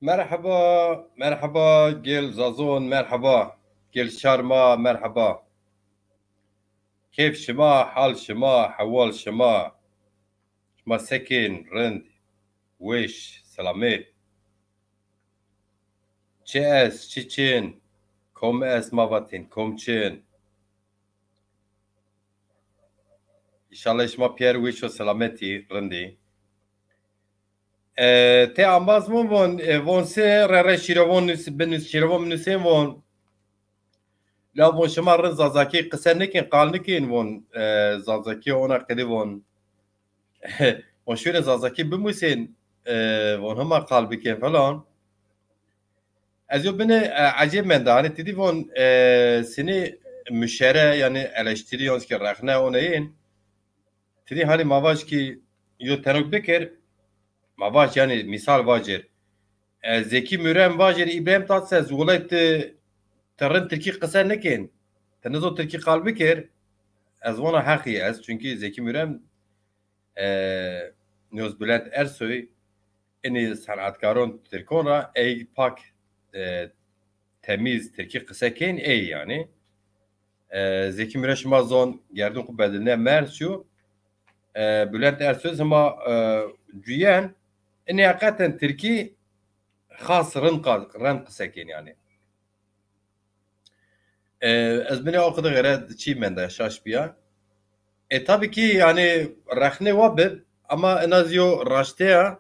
مرحبا مرحبا جيل زازون مرحبا جيل شارما مرحبا. كيف شما حال شما حوال شما سكن رند ويش سلامي چه اس چی چین کم اس مافاتین کم چین انشالله شما پیر ویش و سلامتی رندی te ambaz von se re şirovon benüs şirovon nüsen von la von şema rın zazaki kısennekin kalnikin von zazaki ona kedi von von şöyle zazaki bimüsen von hama kalbiken falan ez yo beni acib mende hani dedi von seni müşere yani eleştiriyoruz ki rahne oneyin dedi hani mavaş ki yo tenok bekir mavaş yani misal vacir Zeki Müren vacir İbrahim Tatlıses olayt ترن ترکی قصه نکن تنزو ترکی قلبی کر از وانا حقی است çünkü Zeki Müren Nöz Bülent Ersoy eni sanatkarın Türkon ra ey pak temiz Türkiye kısa ken ey yani Zeki Müren şuma zon gerdun ku bedeline mersiyo Bülent Ersoy ama cüyen eni hakikaten Türkiye khas ren kısa ken yani ez beni o kadar göre çiğmende şaş biya tabii ki yani rexne wabib ama en az yo raşteya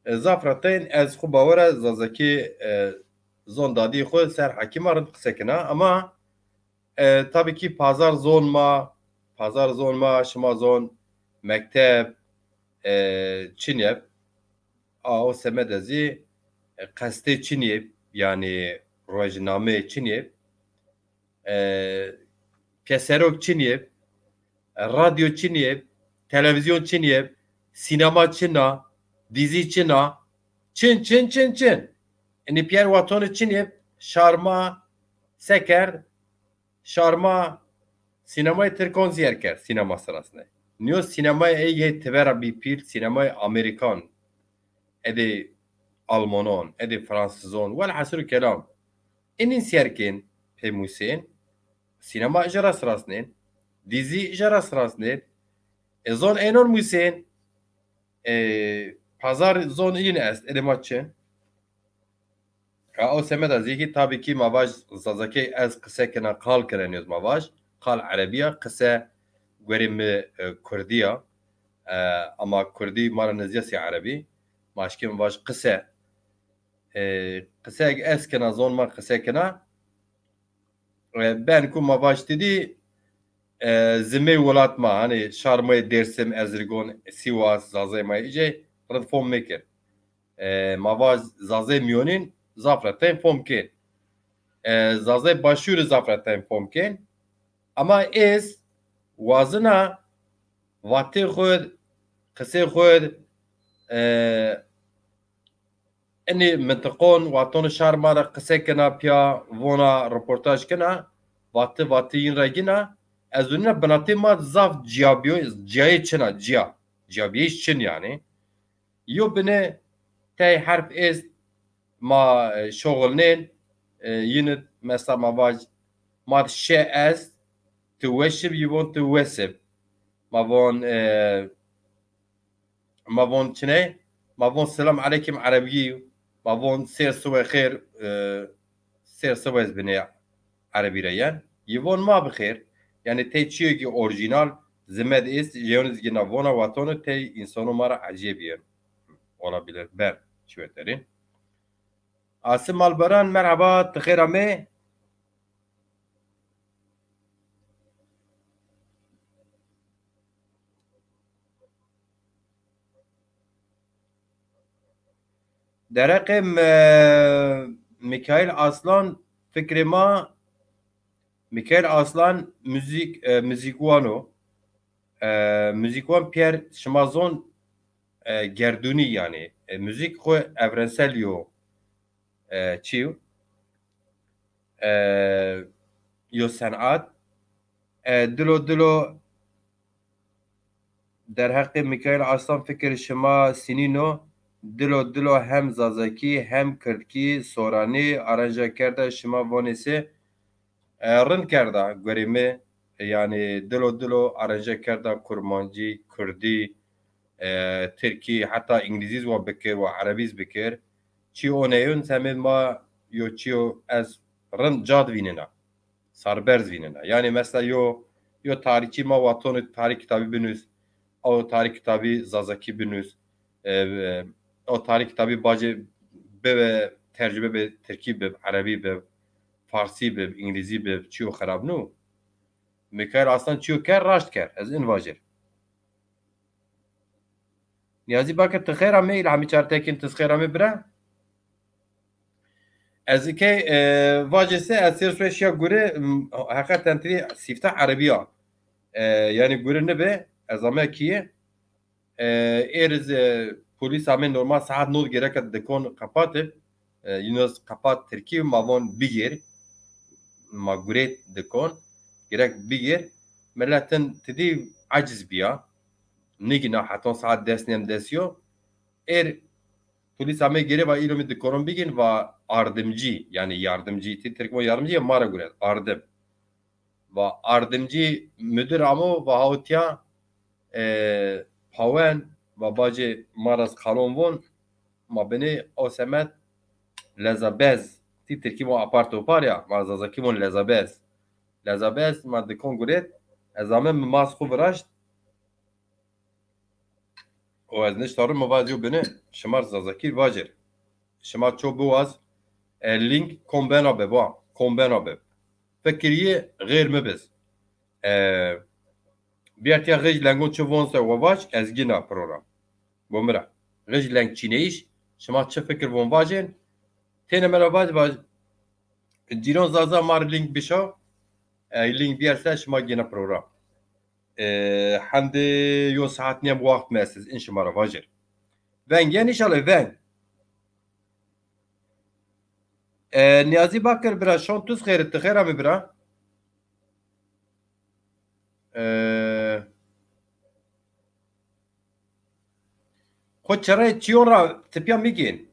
zafrateyn ez xu bawera zazaki zon dadî xwe ser hekîma rin qisekina ama tabii ki pazar zon ma şima zon mektep çinyev o semede zî qestê çinyev yani rojname çinyev keserok çinyev radyo çinyev, televizyon çinyev, sinema çina, dizi çina, çin. Yani Pierre Waton'u çinyev, şarma, seker, şarma, sinemayı Türkon ziyerker sinema sırasında. Niyo sinemayı eye tevera bir pir, sinemayı Amerikan, edi Almanon, edi Fransızon, vel hasır kelam. Enin siyerken pemusen, sinema ijara sırasında, dizi ijara sırasında, zon enon musen pazar zon yine est edemaçın. O semeda ziki tabii ki mavaj zazaki ez kısa kena kal kereniyoruz mavaj. Kal Arabiya kısa göremi Kurdiya ama Kurdi mara neziyesi Arabi. Maşki mavaj kısa kısa ez kena zon ma kısa kena ben ku mavaj dedi zime welatma hani şarmay Dersim Ezirgon Sivas Zazemay iyice reform mekir mava zazê miyonin zafretên fomkên zazê başûrê zafretên fomkên ama ez wazina vatê xwe qisê xwe enê mintiqon watonê şarma re qise kina piya vona reportaj kina vatê yên re gina ez dûne binatê ma zaf ciyayê çina ciyabiyê çin yani yo bine tey harf ez ma şoğulnên yine mesela ma şe ez tu weşib yivon tu wesib ma von çine ma von selam aleyküm Arabiyî ma von ser suve khair ser suve bine Arabi reyen yivon ma bixêr yani tey çiyekî orijinal zimed ez yevniz gina vona watonu tey insano mara acêbiye olabilir ben şivetlerin Asım Albaran merhaba tıkhir ame derekim Mikail Aslan fikrima Mikail Aslan müzikvano müzikvan Pierre Şimazon gerduni yani müzik xwe evrensel yo çiw yo senat dilo در حق میکائیل aslan fikir şema sinîno دلو هم زازکی هم کردکی سورانی aranja کرده شما وانیسه رن کرده گریمه yani dilo aranje کرده کرمانجی کردی ترکی حتی انگلیزی و بکر و عربیز بکر چی اونیون سمید ما یو چیو از رن جاد ویننا سربرز ویننا yani mesela yo tarihçi ma vatonu tarih kitabı binüz o tarih kitabı zazaki binüz o tarih kitabı bacı be tercüme be Türkî be Arabi be Farsi be İngilizî be çiyo xerab nu Mikail aslan çiyo ker raşt ker ez invajir Niyazi bakır tıxera me ilhami çartekin tıxera me bira ez ike vajese ez sirfeşya gure hakikaten tri siftah Arabiya yani gure ne be ez ama kiye eriz polis amên normal saet nod gerek dikon qepatir Yunus qepat Tirkî mavon bigêr ma gurê dikon gerek bigêr milletin tidî aciz biya nigîna heton saet destnêm destiyo polis amê gerê ve îro min dikonin bigîn ve ardimcî yani yardımcı Tirk ve yardımcı mara gure ardim ve ardimcî müdür amo ve hawtiya pawen ve bacê maras xalon von ma binê osemet lezabez tî Tirkî von apar topar ya ma zazakî von lezabez ma dikon guret ez ame min mas xwe viraşt û ez niştarim min vazî binê şimar zazakî vajir şima ço biwaz link kombena be wa kombena be fekiriye gêr mibiz Biyatiya rej lengon çi von se wevaç ez gîna program bo mira rej leng çîneyîş şima çi fikir von vajên têne me re vaj cîran zaza mar link bişa link biyar se şima gîna program hemdê yo saet nêm waxt me siz in şima re vajir vengen inşallah ven Niyazi bakır bira şon tuz xêr tixêra me bira xwe çereyê çiyon ra tipiya migên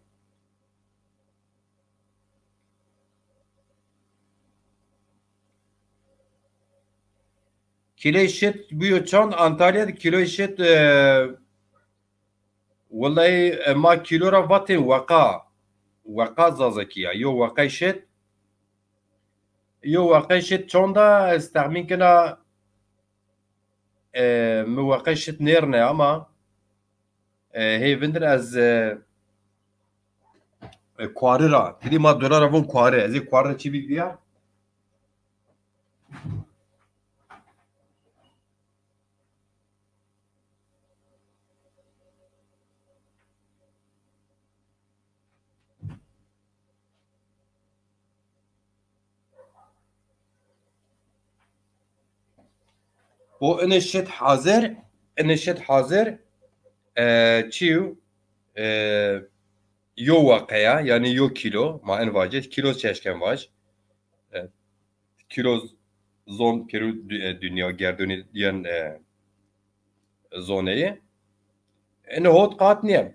kiloy şit bûyo çand Antalya'da kiloy şit wallahi ma kilo ra vatê weka zazekiya yo wekay şit çanda ez texmîn kina min wekay şit nêrine ama hêvindir ez kwarî ra tidî ma dolara von kwarî ez ê kwarî çî bîya o in şit hazir çiw yo wekaya yani yo kilo ma en vacet kilo çeşken vaj kilo zon peru dünya gerdoni diyen zonayı en hot kat niye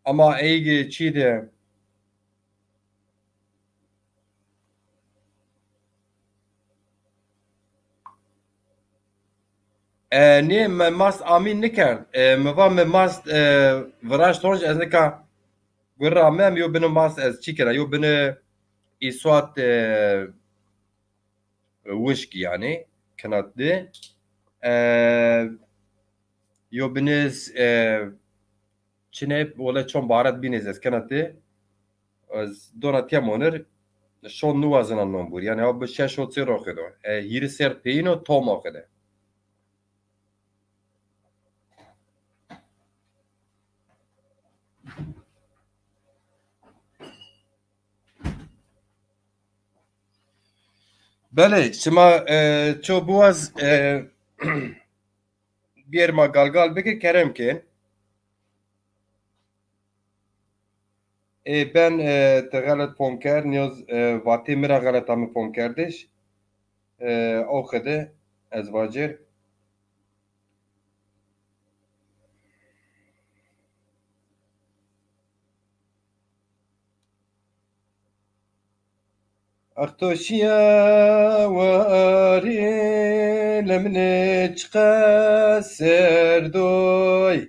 ama ey çi de ne me mas amin nikerd me va me mas viraj tonj ez nika gurra mem yo bine mas ez çi kira yo bine iswat wişk yani kanat de yo biniz çine wala çon baharat biniz ez kanat de ez donatiya monir şon nuwazına nombur yani abi şeş o tsir oxedo yiri ser peyno tom oxede Bele, şima ço buaz bir ma galgal beke kerem ken. Ben te galet pomker niyaz vati mira galet amı pomkerdiş. O xede ez vacir. اختوشیا واری لمنه چقه سردوی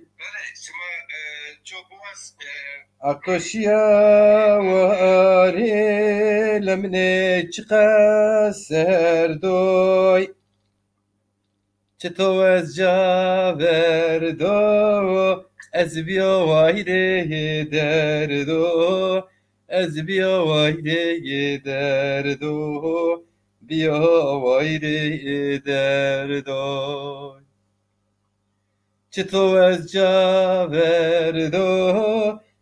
اختوشیا واری لمنه چقه سردوی چطور از جاوردو از بیا وایده دردو از بیا وایده دردو بیا وایده دردو چطور از جاوردو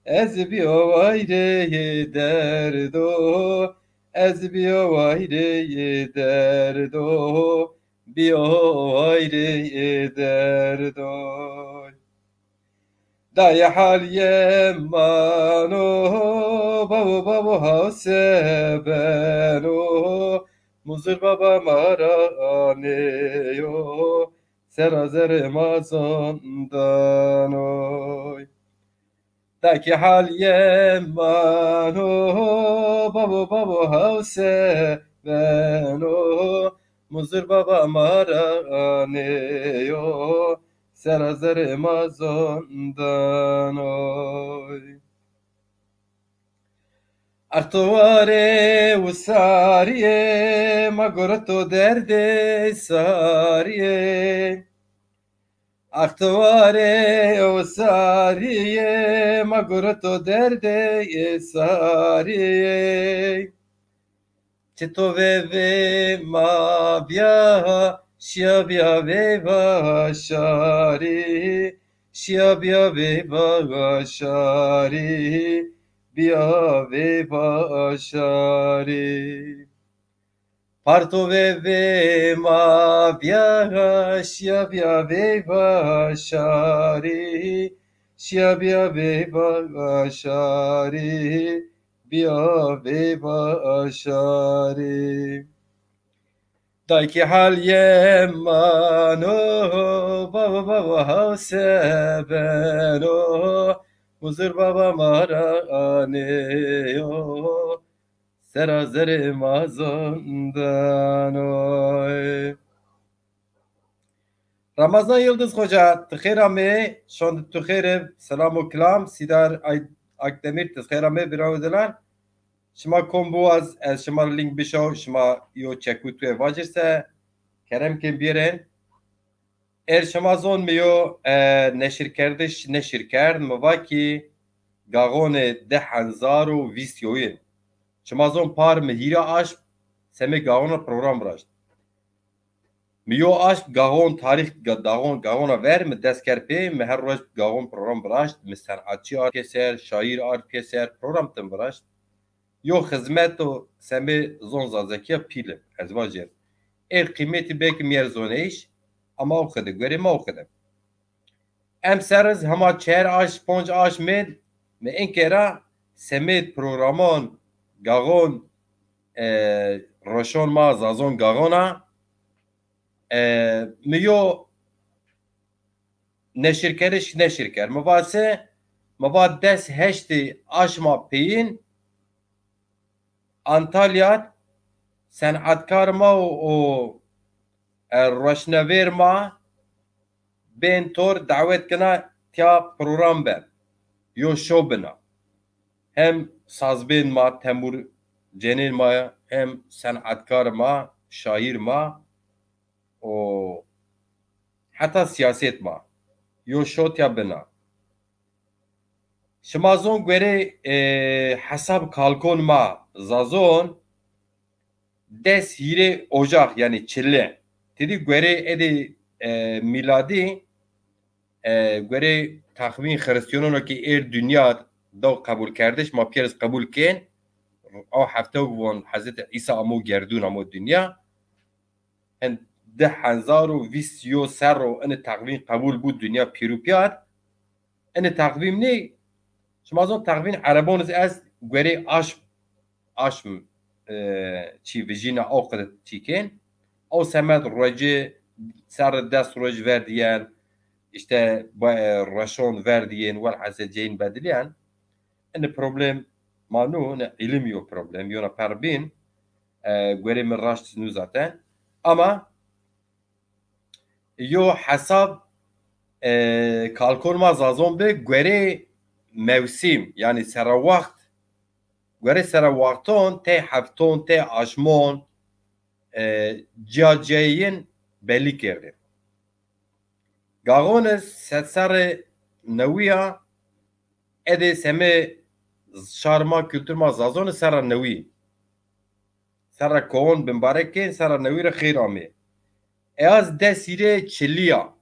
از بیا وایده دردو از بیا وایده دردو بیا وایده دردو دای حالی منو بابا هاسه بنو مزر بابا مارانیو سرازر مازندانوی دای حالی منو بابا هاسه بنو مزر بابا مارانیو سرازر مازندانوی ارتواره و ساریه مگرتو درد ساریه ارتواره و ساریه مگرتو درد ساریه چطور وی ما بیا شیا بیا وی باشاری شیا بیا وی باشاری بیا وی باشاری پارتو وی ما بیا شیا بیا وی باشاری شیا بیا وی باشاری بیا وی باشاری دای که حال منو بابا هاسه بنو مزر بابا مارانیو سرازر مازندانوی رمضان یلدز خوجا تخیرامه شاند تخیره سلام و کلام سیدار اکدمیر تخیرامه براودلان شما کن بو از شما لینک بشو شما یو چکو توی واجرسه کرم کن بیرن شما زون میو نشر کردش نشر کرد مواکی گاغون 10,020 شما زون پار مهیرا آش سمی گاغون پروگرام براشت میو آش گاغون تاریخ گاغون ور مدست کرپی مهر روش گاغون پروگرام براشت مستنعاتچی آر کسر شایر آر کسر پروگرام تن براشت یو خدمت و سمی زون زازکی پیلم از واجر قیمتی بک میرزونیش اما او خده گوری ما او خده ام سرز هما 4 آش 5 آش مید می این کرا سمید پروگرامان گاغون روشون ما زازون گاغونا میو نشر کرد مواد دست هشتی آش ما پین انتالیات صنعتکار ما و روشنویر ما بین طور دعوت کنا تیا پروگرام بن یو شو بنا هم سازبین ما تمور جنین ما هم صنعتکار ما شاعر ما و حتی سیاست ما یو شو تیا بنا شما زون گوری حساب کالکون ما زازون دست هیره اجاق یعنی چله تیدی گوری ادی میلادی گوری تخمین خرستیونو که ایر دنیا دو قبول کردش ما پیرز قبول کن او هفته بون حضرت عیسی امو گردون امو دنیا هن 10,020 سر رو ان تقویم قبول بود دنیا پیرو پیاد ان تقویم نی شما زون تقویم عربون از گوری آشم چی ویژینا او قد چیکن او سمت روجه سر دست روج وردیان işte رشون وردیان والحسد جین بدلیان ان problem manu ne ilim yo problem yo na parbin گوری من راش تنو zaten ama yo hesab kalkol ma zazon be gori mevsim yani sera vakt gori sera vakton te hafton te aşmon cihaciyin belli kerdi. Gagones setsare newiya ede seme şarma kültürma zazon sera newi sera koon bimbareke sera newi re khir ame eaz de sire çiliya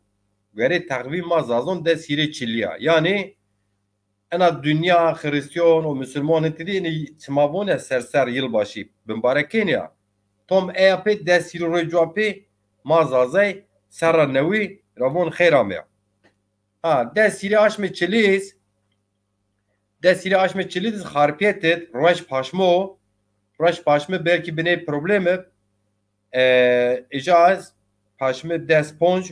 gori takvim ma zazon de sire çiliya yani ena dünya Hristiyan o Müslüman dediğini çmavone serser yılbaşı bimbareken ya tom EAP de sire rojape mazazay sera newi ravon khir ame ha de sire aşme çiliz Desile aşme çiliz harpiyetet roş paşmo roş paşme belki bine problemi icaz paşme desponj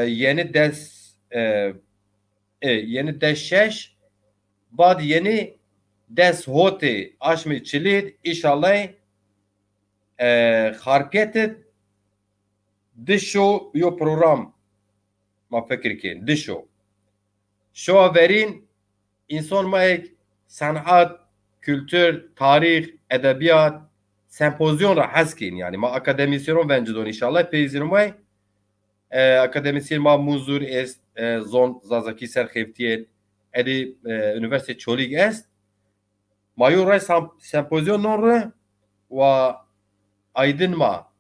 yeni yeni des şeş bad yeni des hote aşme çilid inşallah harpiyetet dişo yo program ma fikirken dişo şu averin İnsan mayek sanat, kültür, tarih, edebiyat, sempozyon ra heskin yani ma akademisyon vencedon inşallah peyzirim vay akademisyen ma muzur est zon zazaki serxeftiyen edi üniversite çolig est mayor ra sempozyon non ra ve aydın ma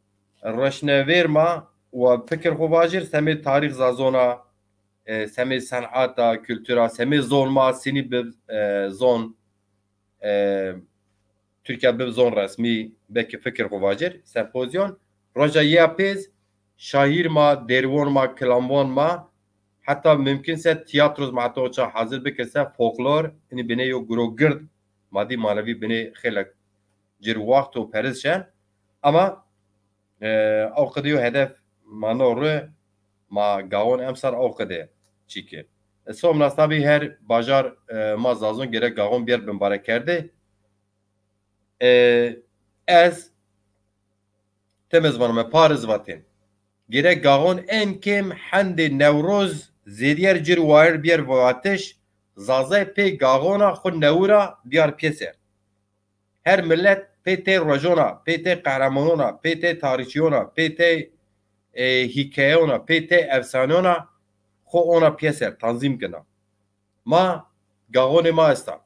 reşnever ma ve fikir xubajir semi tarih zazona semi sanata, kültüra, semi zon ma seni bir zon Türkiye bir zon resmi belki fikir kovacır. Sempozyon. Roja yapız şair ma, dervon ma, klamvon ma hatta mümkünse tiyatroz ma hatta oça hazır bekirse folklor ini bine yo gro gird madi manevi bine xelak cir vakt o perizşen ama o kadar hedef manor ma gavon emsar o kadar çike. Somnas tabi her bajar ma zazon gerek gavon bir mübarek kerdi. Ez temiz vanım Paris vatin. Gerek gavon en kim hande Nevroz zediyer cir vair bir vatiş zazay pe gavona xun nevra bir piyese. Her millet PT rajona, PT kahramanona, PT tarihçiyona, PT hikayona, PT efsanona xo ona piyese tanzim kına. Ma gavone ma esta.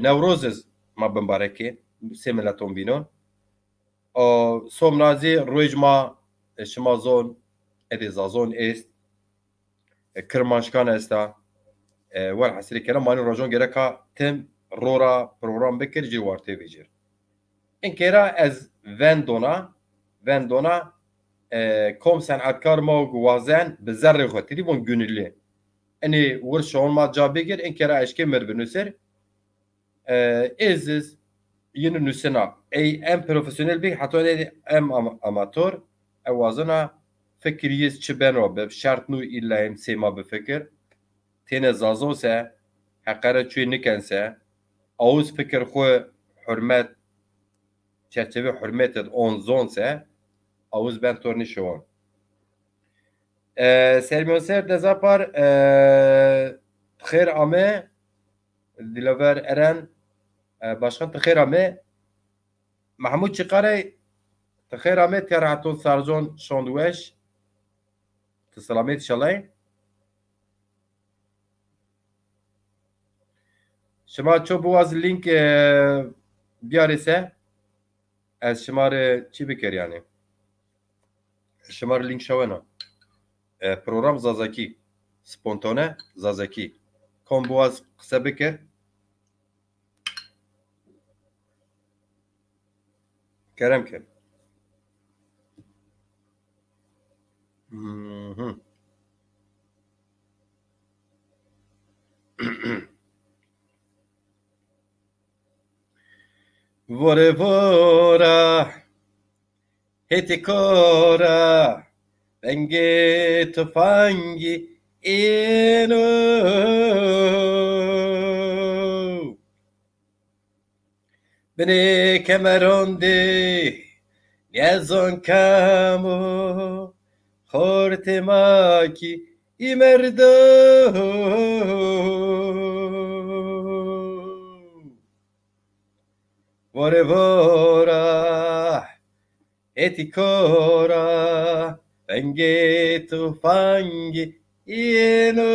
Nevrozes ma bimbareke semelaton binon. O somnazi rojma şmazon edizazon est kırmanşkan esta var hasili kera mani rajon gereka tem rora program bekir ciwarte vecir. En kera ez vendona kom sanatkar ma gwazen bizarre xotiri bon günülle. Eni vurşon ma cabegir en kera eşke merbinüser eziz yeni nüsena en profesyonel bir hatta em amatör evazına fikriyiz çibeno be şart nu illa em sema be fikir tene zazo se hakara çuy nikense ağız fikir xo hürmet çerçeve hürmet et on zon se ağız ben torni şovan sermiyoser de zapar xir ame dilaver eren başkan tıxir ame Mahmud Çıkare tıxir ame terahatun sarzon şondweş Selamet inşallah. Şema çok boğaz link biyarese az şemar çi bikir yani. Şemar link şavena. Program zazaki. Spontane zazaki. Kom boğaz kısa bikir. Kerem ker. Vore vora heti kora benge tufangi ino Beni kemerondi Yazon kamu Hortemaki imerdo Vore vora etikora Pengetu fangi ieno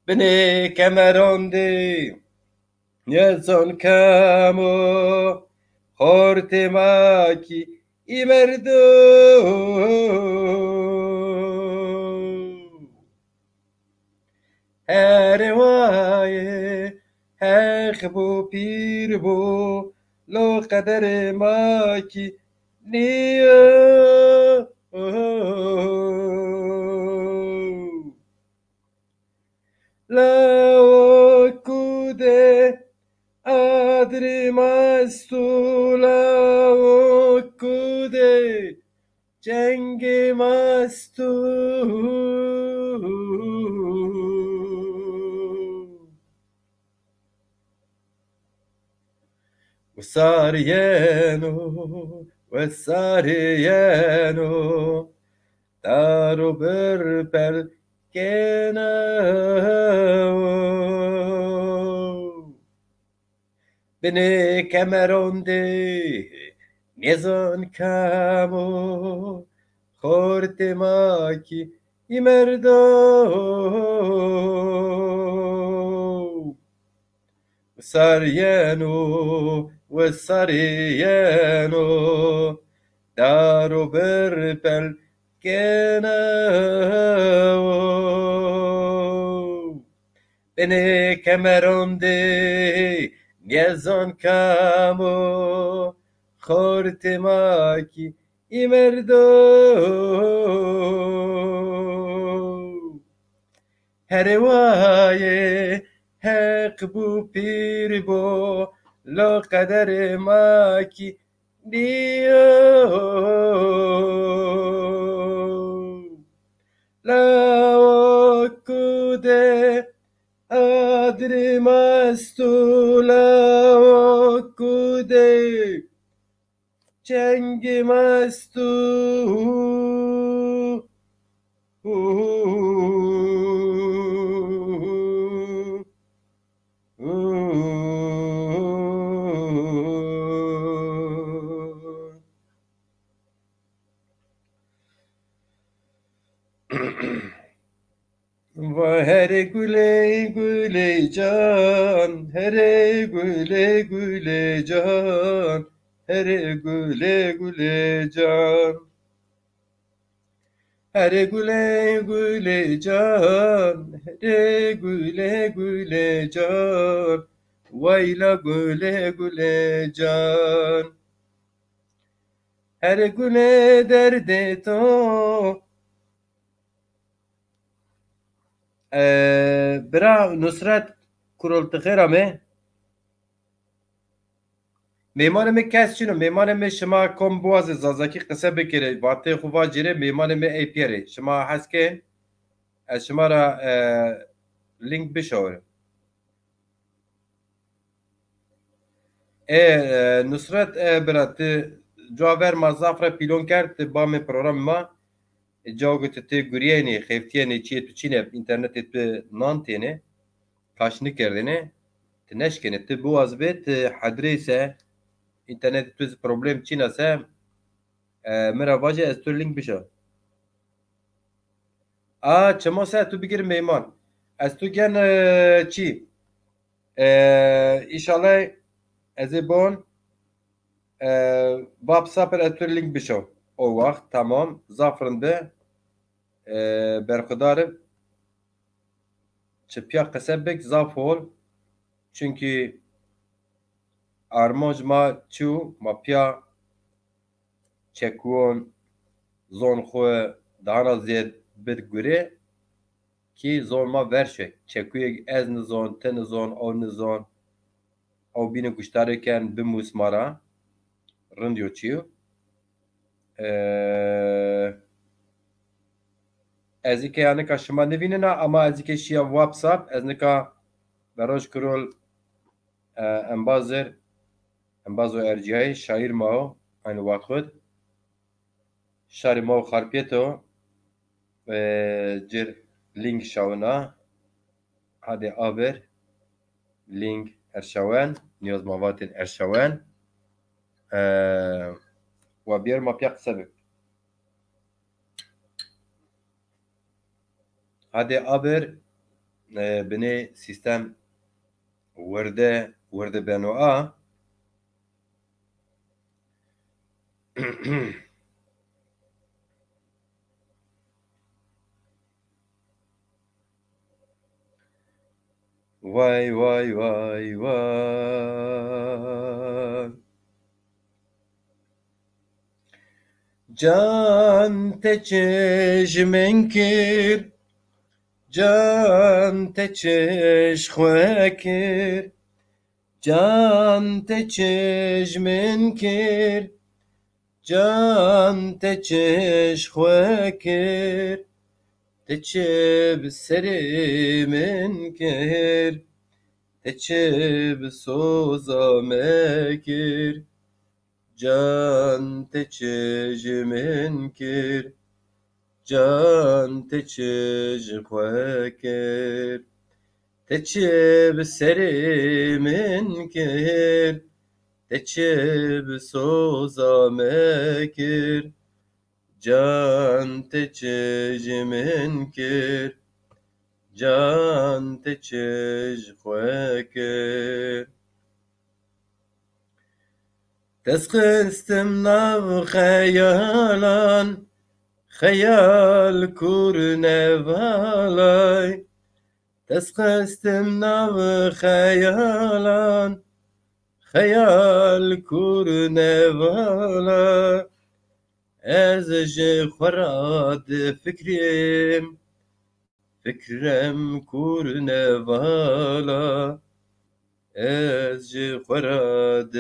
Beni kemerondi Yazon kamu Hortemaki imerdo Hervaye Hekbu pirbu Lo kadere maki Niyo La okude Adrimastu la okude Cengi mastu Usarieno Daru berpel kenao Beni kemerondi Nizon kamu Hortemaki imerdo Usarieno Daru berpel kenao Beni kemerondi Nizon kamu Hortemaki imerdo Hervaye Hekbu pirbo Lo kadere maki Dio La okude Adrimastu la okude Cengi mastu Here güle güle can, here güle güle can, here güle güle can. Here güle güle can, here güle güle can, vayla güle güle can. Here güle derde to. برا نصرت kurultuğu me میمان می کس چینو میمان می شما کم بواز زازاکی قصه بکره باته خوبا جیره میمان می ای پیره شما هست که از شما را لینک بشوره نصرت برات جوابر مزافر پیلون کرد با می پروگرام ما جاگت تی گریانی خفتیانی چیه تو چینه اینترنت تو نانتینه کاشنی کردنه تنشکنه تو بواز بیت حدریسه اینترنت تو پروبلم چی نسه مرا واجه از تو لینک بشه چما سه تو بگیر میمان از تو گن چی ایشالله از بون باب ساپر از تو لینک بشه او وقت tamam zafrında berkudarım çıpya kasabek zaf ol çünkü armaj ma çu ma pya çekuon zon xwe dana zêd bid gure ki zon ma verşe çekuye ez nizon te nizon ew nizon ew bîne kuştarêken bimus mara rind yo çiyo Ez ê yanika şima nivînina ama ez ê şiya WhatsApp ez nika beroj kirol embazo erciyayê şaîr mao aynı wat xwe şarê mao xarpêto cir link şawina hadê aber link erşawen niyaz mavatên erşawen we bêr ma piya qise bik hadê aber binê sîstem werde beno a vay vay vay vay can te çeşmen kir can te çeşme kir can te çeşmen kir can te çeşme kir te çeb serimin kir te çeb soza mekir can te çeşmen kir can te çeşme kir te çeb serimin kir te çeb soza mekir can te çeşmen kir can te çeşme kir تسخستم ناو خیالان خیال کورنوالای تسخستم ناو خیالان خیال کورنوالای از جه خوراد فکرم کورنوالا از جه خوراد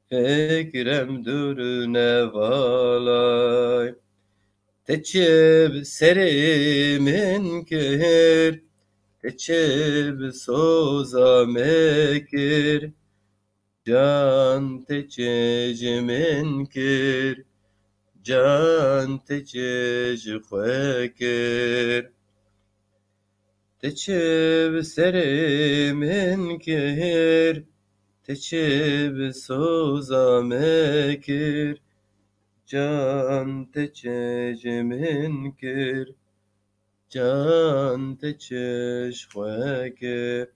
فکرم دورنوالای تچب سریمن کر تچب سوزا مکر can te çeşmen kir can te çeşme kir te çev serimin kir te çev soza mekir can te çeşmen kir can te çeşme kir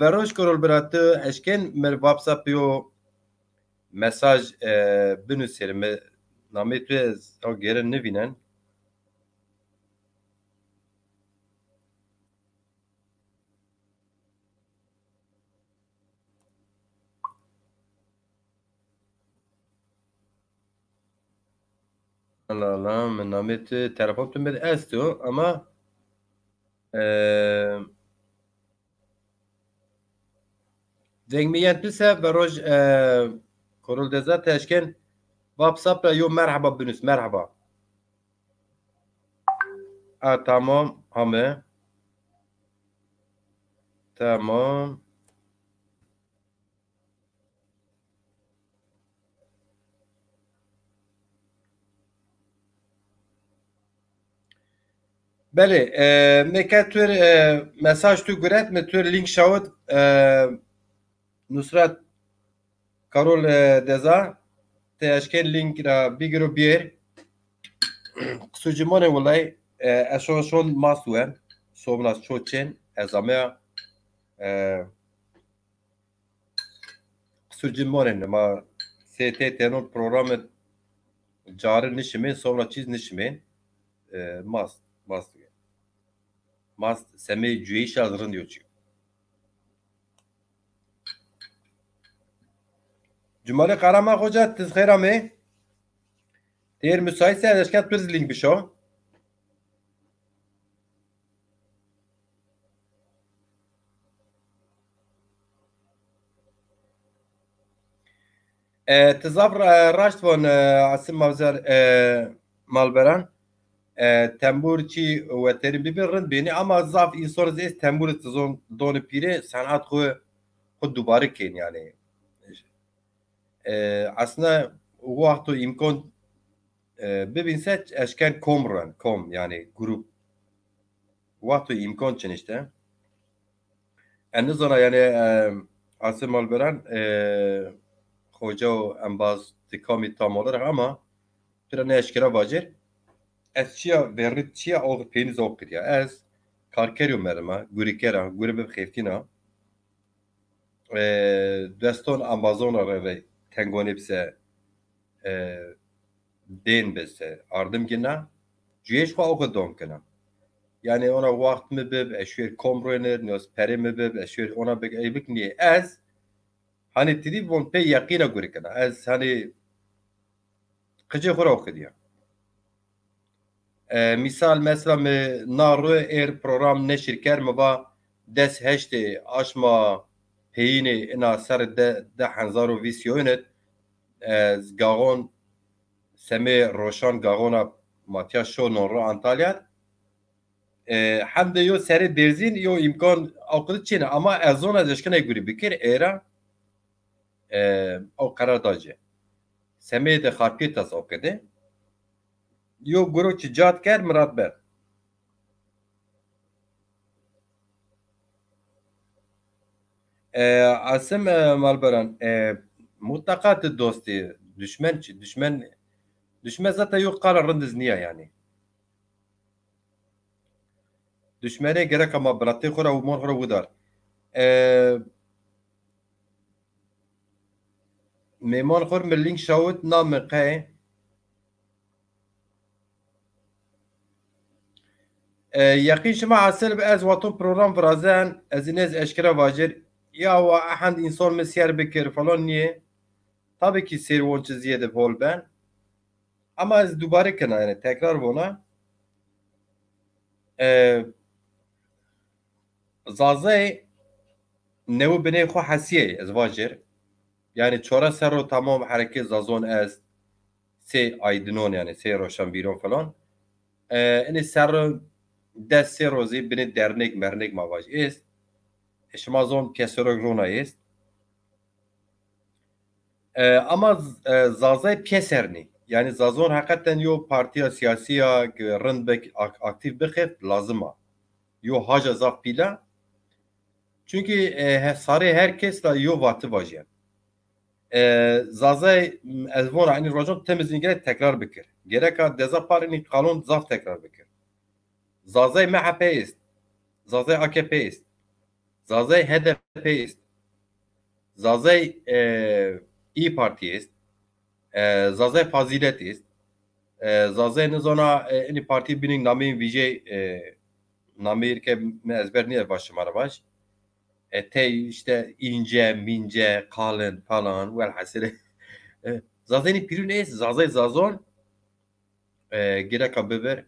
براش کرول براته اشکن مر واتساپ یو mesaj بنویسیم نامه تو از گرن نبینن Allah Allah من نامه تو تلفن تو بده استو اما دنگمیان پسه براش کرول دزات اشکن واتساپ یو مرحبا بنویس مرحبا tamam همه tamam بله مکه تور مساج تو گرت می تور لینک شاود نصرت کارول دزا تشکیل لینک را بگیرو بیار سوجمانه ولای اشون ماسوه صوبناس چوچن ازامه سوجمانه ما سیته تنون پروگرام جاری نشمه sonra چیز نشمه mast seme cüyeş hazırın diyor çünkü. Cumali Karama Hoca tezkhira me تیر müsaitse اشکال توز لینک بشو تزافر راشت فون عاصم مازر مالبران tembur çi weteri bibirin beni ama zaf insan ez tembur zon don pire sanat xu dubarı ken yani. Aslında vaktu imkan bibinse eşken komran kom yani grup vaktu imkan çin işte. En zona yani Asım Alberan hoca o embaz dikami tam olarak ama bir ne eşkira vacir. Ez çiya verit çiya o peniz okir ya. Ez karkeryo merma gurikera guri be xeftina deston Amazon re tengoni bise den bise ardım gina cüyeş fa o don kina. Yani ona vakt mı bib eşver komroner nös peri mi bib eşver ona bek eybik niye ez hani tidi von pe yakina gurikena ez hani kıcı khura okudiya. Misal mesela me naru program neşir kerme ba des heşte aşma peyni ina ser de hanzaro visyonet ez gagon seme roşan gagona Matya Şo nonro Antalya hem de yo seri derzin yo imkan okudu çine ama ezon az eşkine guri bikir era o karadacı seme de harpitas okudu yo guru çicat ker murat ber Asım malbaran mutakat dosti düşman zaten yok kararınız niye yani düşmene gerek ama bıraktı khura umur khura udar میمان خور ملینگ شاوت نامقه یقین شما حاصل به از واتون پروگرام فرازن از این از اشکره واجر یا و احد انسان مسیر بکر فلان نیه tabii ki servon çiziye de bol ben ama az dubare kana yani tekrar buna zazay nevu bine xo hasiye az vajir yani çora serro tamam hareket zazon az se aydinon yani se roşan biron falan ini serro dest se rozi bine dernek mernek mavaj ist şma zon piyasörök rona ist ama zazay piyeserni yani zazon hakikaten yo partiya siyasiya rındbek aktif bixef lazıma yo haja zaf pila çünkü sarı herkes la yo vatı vajiyen zazay ezvon yani rojon temizliğine gerek tekrar bikir gerek deza parini kanun zaf tekrar bikir zazay MHP ist zazay AKP ist zazay HDP ist zazay İyi Parti ist zazay fazilet ist zazay nizona ini parti binin namin vijay namir ke me ezber niye başımara baş te işte ince mince kalın falan vel hasire zazayni pirün es zazay zazon gerek haber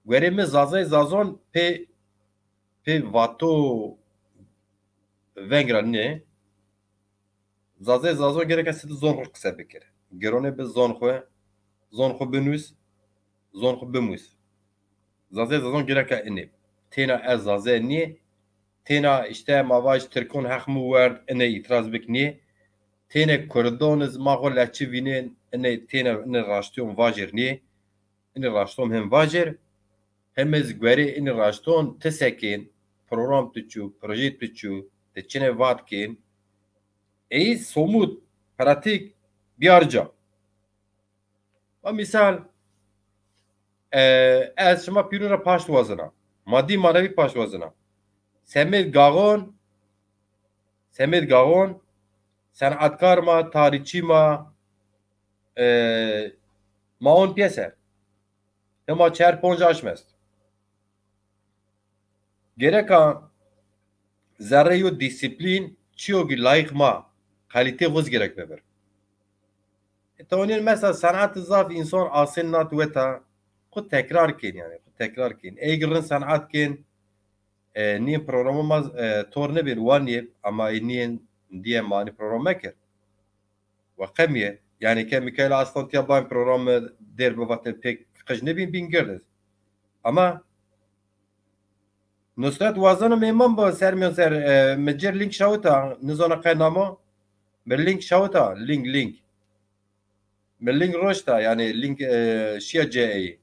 vereme zazay zazon pe vato vengra ne zazay zazon gerek asit zon kısa bekir gerone be zon xwe binûs zon xwe bimûs zazay zazon gerek inê têna ez zazay nî têna işte mavaj Tirkon hexmû werd inê îtiraz bikiniye têne Kurdan zima xwe lehçî vînên inê têne inê raştiyên vajir nî inê raştom hem vajir hem ez gwerê inê raşton tisekên program diçû projê diçû di çinê vadkên ey somut pratik biyarca misal ez şima pîrûna paşwazina madî manevî paşwazina Semêt Gagon senatkar ma tarîçî ma maon piyese hema çer ponc aşmest gereka zerreyo disiplin çiyogi layık ma kalite vız gerek beber tonil mesela sanat zaf insan asıl nat veta ku tekrar kin yani tekrar kin eygirin sanat kin niye programımız torne bir vaniye ama niye diye mani program mekir ve kemiye yani kemikayla aslan tiyaban programı der bu vatel pek kıç ne bin girdiz Ama Nusret wazanı memnun bu sermiyon ser mecir link şavuta nizona kaynamo bir link şavuta link bir link roşta yani link şia ce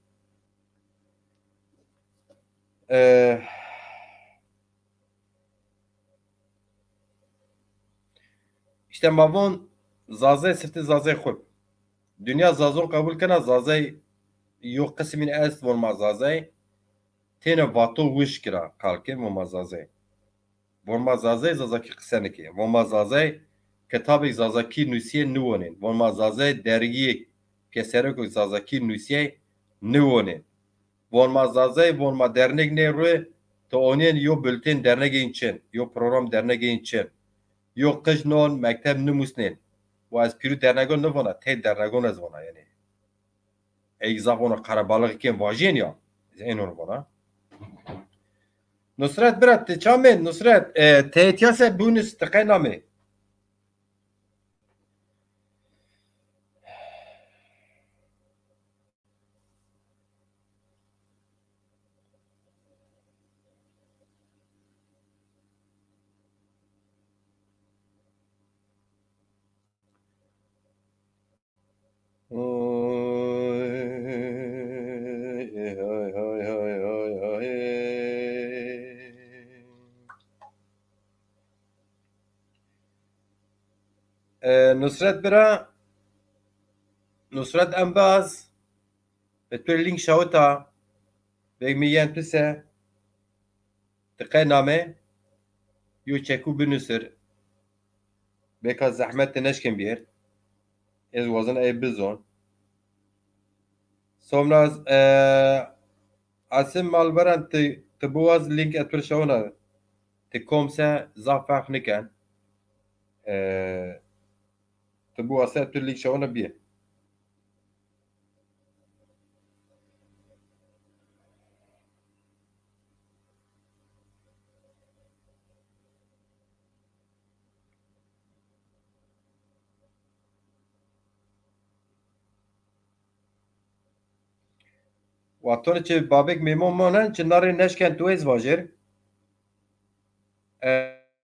işte mavon zaze sirti zaze xul dünya zazon kabul kana zaze yok kısmin est vorma zaze tene vato wish kira kalke vorma zaze vorma zaze zazaki kısaniki vorma zaze kitabı zazaki nüsiye nuonin vorma zaze dergi keserek zazaki nüsiye nuonin vorma zaze vorma dernek ne rue to onin yo bülten dernek için yo program dernek için yo kış non mektep numusnin was piru dernegon nuvona te dernegon az vona yani egzavona karabalık kim vajin ya enor vona Nusret Berat çamen Nusret tehtiyase bunus tıkayname Nusret Bera Nusret Embaz Between Şavta Begmiyen Pise tıkayname yo çeku binusir beka zahmet neşken bir ez wazan ay bizon somnaz Asim malbaran تبوظ لينك اتبرشونا تكومسا زافاق نكن تبوظ ساتر ليك شونا بيه واتون چه بابک میمون مانن چه ناری نشکن تویز واجر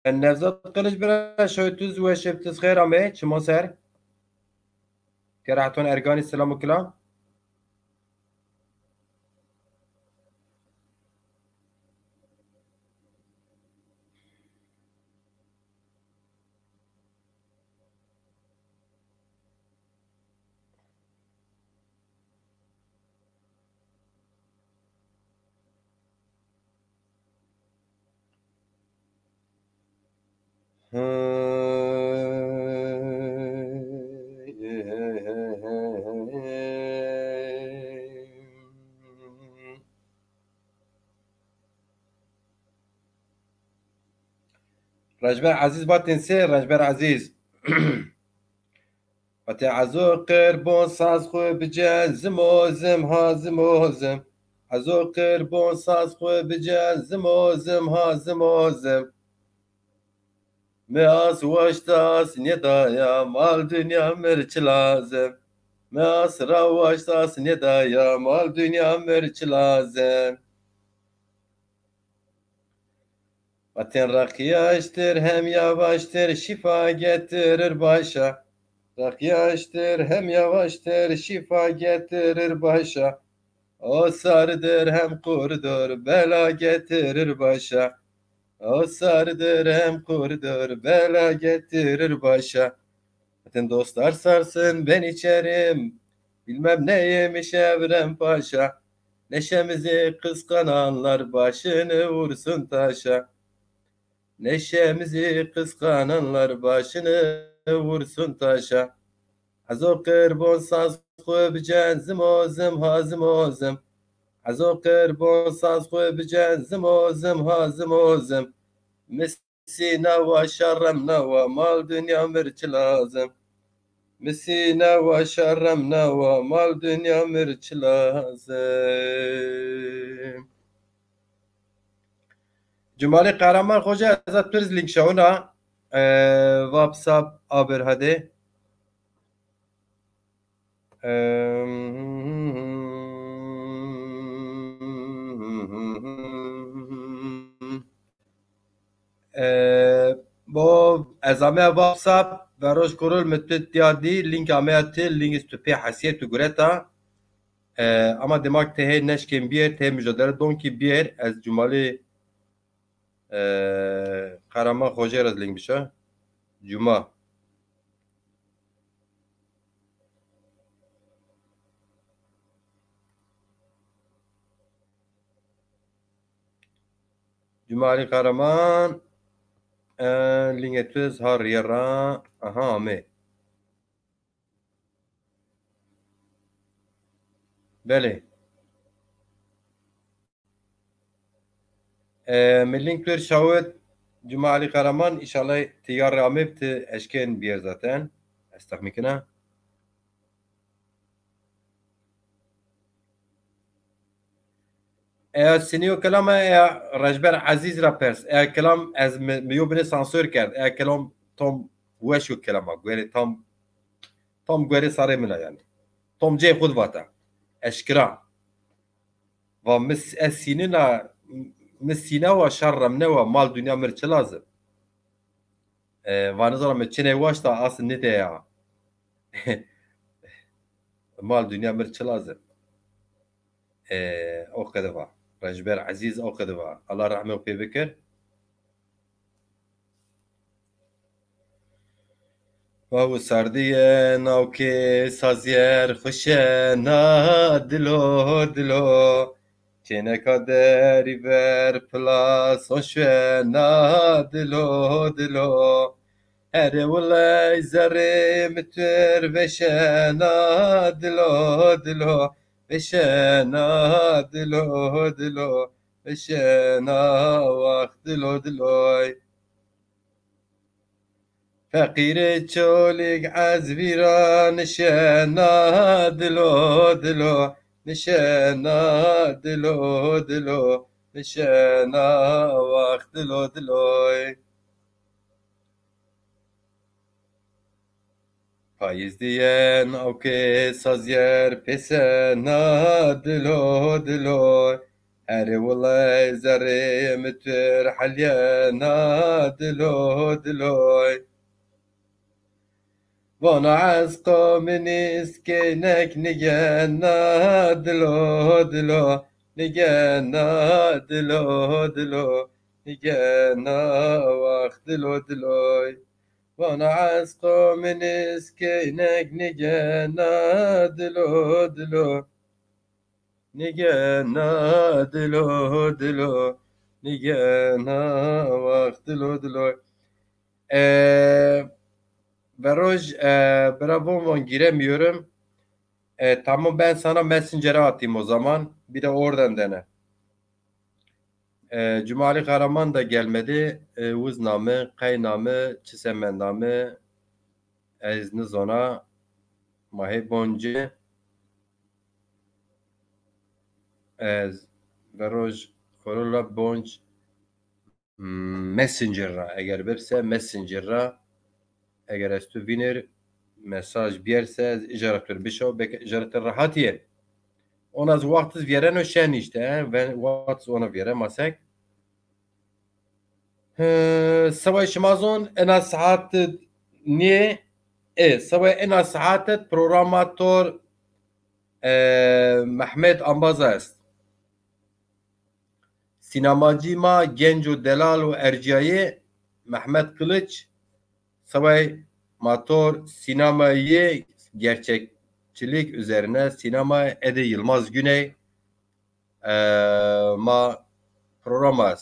نفذت قلش برا شويتوز وشبتز خير امي چه مصر كراحتون ارگاني سلام وكلام رجبر عزيز باتن سير رجبر عزيز وتعزو قربون ساز خو بجن زموزم ها زموزم عزو قربون ساز خو بجن زموزم ها زموزم Meas vaştas nedaya mal dünya merç lazım. Meas ravaştas nedaya mal dünya merç lazım. Aten rakyaştır hem yavaştır şifa getirir başa. Rakyaştır hem yavaştır şifa getirir başa. O sardır hem kurdur bela getirir başa. O sardır hem kurdur bela getirir başa. Bütün dostlar sarsın ben içerim. Bilmem neymiş Evrem Paşa. Neşemizi kıskananlar başını vursun taşa. Neşemizi kıskananlar başını vursun taşa. Hazo kırbon saz kubcen zimozim hazimozim. Hazo kırbon saz kubcen zimozim hazimozim. Mesina ve şerremna ve mal dünya mirç lazım. Mesina ve şerremna ve mal dünya mirç lazım. Cumali Kahraman Hoca Azat Pirz link şahuna WhatsApp haber hadi. Bo ezame WhatsApp veroş korol metu tiyadi link ameyatı link istupi hasiyet tu gureta ama demek te neşken bir te mücadele donki bir ez cumali Karaman Hoca az link bişa Cuma Cumali Karaman link etüz har yara aha me bele من link ver şavet Cumali Karaman inşallah tiyar ameb te eşken bir zaten استخمكنا سنيو كلام رجبر عزيز رابرس كلام از ميو بني سانسور كرد كلام توم وشو كلامه غير توم غير صار منا يعني توم جاي خود باتا اشكرا ومس السنينا مسينا وشر منا ومال دنيا مرچ لازم وانظر مچنه واشتا اصل نده يا مال دنيا مرچ لازم او كذا رجبر عزيز او كذا الله رحمه وفي بكر وهو سردية ناوكي سازير خشنا دلو دلو چنکا دری بر پلاس وشنا دلو دلو هر والله زره متر بشنا دلو دلو بشنا دلو دلو بشنا وقت دلو دلوی فقیر چولیک از ویرا نشنا دلو دلو نشنا دلو دلو نشنا وقت دلو دلوی پاییز دیین او که سازیر پسنا دلو دلو هر والله زره متر حلینا دلو دلوی وانا از قوم نیست که نک نگنا دلو دلو نگنا دلو دلو نگنا وقت دلو دلوی وانا از قوم نیست که نک نگنا دلو دلو نگنا دلو دلو نگنا وقت دلو دلو Baroj bravo giremiyorum. Tamam ben sana Messenger'a atayım o zaman. Bir de oradan dene. Cumali Karaman da gelmedi. Uzname, Kayname, Çisemendame, Eznizona, Mahebonci, Ez, Baroj, Korola Bonç, Messenger'a eğer webse Messenger'a eğer estu vinir mesaj bierse icaratör bişo bek icaratör rahatiye. Ona z vaktiz vjeren o şen işte ve vaktiz ona vjeren masek. سوى شمازون انا ساعات ني سوى انا ساعات بروغراماتور محمد امبازا است سینماجی ما گنج و دلال و ارجایی Mehmet Kılıç Savay Motor sinemayı gerçekçilik üzerine sinema Ede Yılmaz Güney ma programı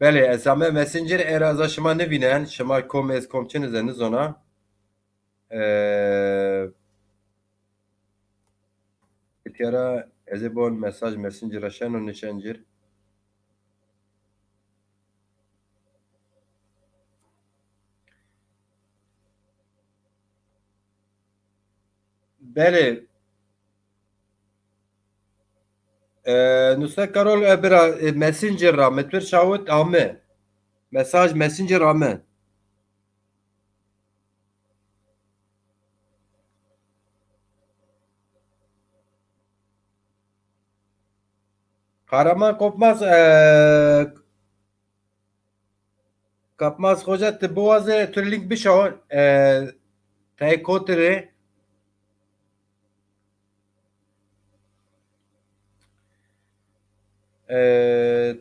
Bele esame messenger eraza şıma ne binen şıma komez komçeniz eniz ona ihtiyara ezebon mesaj messenger aşan o nişancır Bele Nusret Karol Ebra Messenger ra metwer şawet ame. Mesaj Messenger ame. Kahraman kopmaz kapmaz hoca te boğazı türlük bir şavan tay kotere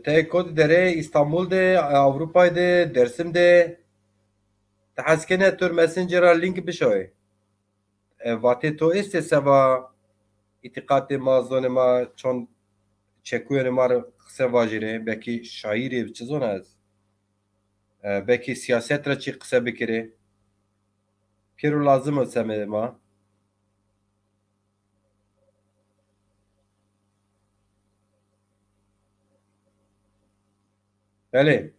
tay kot dere İstanbul'da Avrupa'da Dersim'de tahaskene tür Messenger'a link bir şey. Vate to iste seva itikadi mazlone ma çon çekuyene mar kısa vajire belki şairi çizon az. Belki siyaset ra çi kısa bikire. Piro lazım olsa ma. Bele.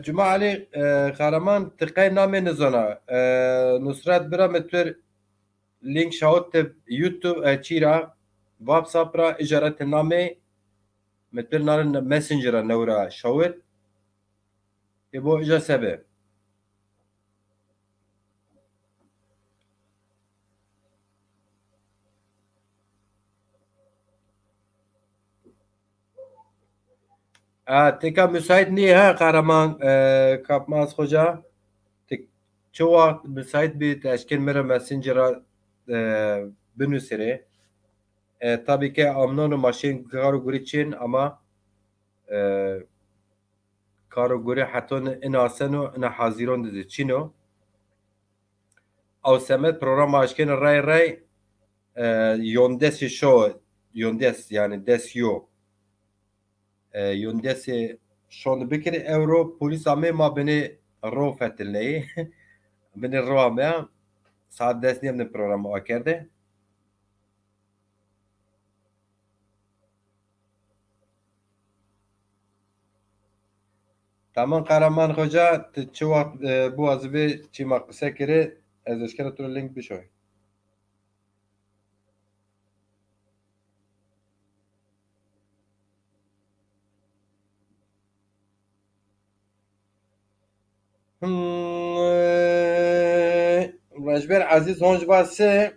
Cuma Ali kahraman tıkay name nizona. Nusrat bira metwer link şahut te YouTube çira WhatsApp ra ijaret name metwer narin Messenger'a nevra şahut. Bu ija sebe. Teka müsait niye ha kahraman kapmaz hoca. Tek çoğu müsait bir teşkil mera Messenger'a bünüsere. Tabii ki amnon maşin karo guri için ama karo guri haton ina aseno ina haziron dedi çino. Av semet program aşkın ray yondesi şo yondes yani des yo. Yondesi şonu bir kere euro polis ame ma beni ro fetilneyi. Beni ro ame saat des niyem ne programı akerde. Tamam Karaman Hoca çu vakt bu azbe çimak sekere ez eşkere tur link bir şey. Rajber Aziz Honj basse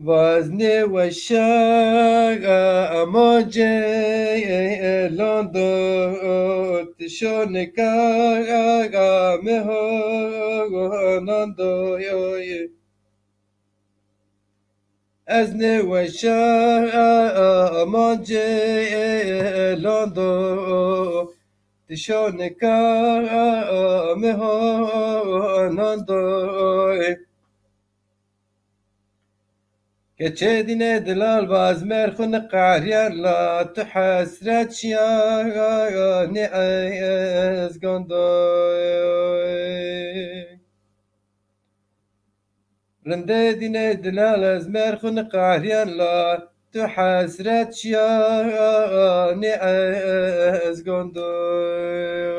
وزني والشاق أموجي لندو تشونك مهو نندو يوي أزني والشاق أموجي لندو تشونك مهو نندو كتشدينا دلال باز مرخون قاريان لا تحسرت شيا نعز قندوي رنددينا دلال از مرخون قاريان لا تحسرت شيا نعز قندوي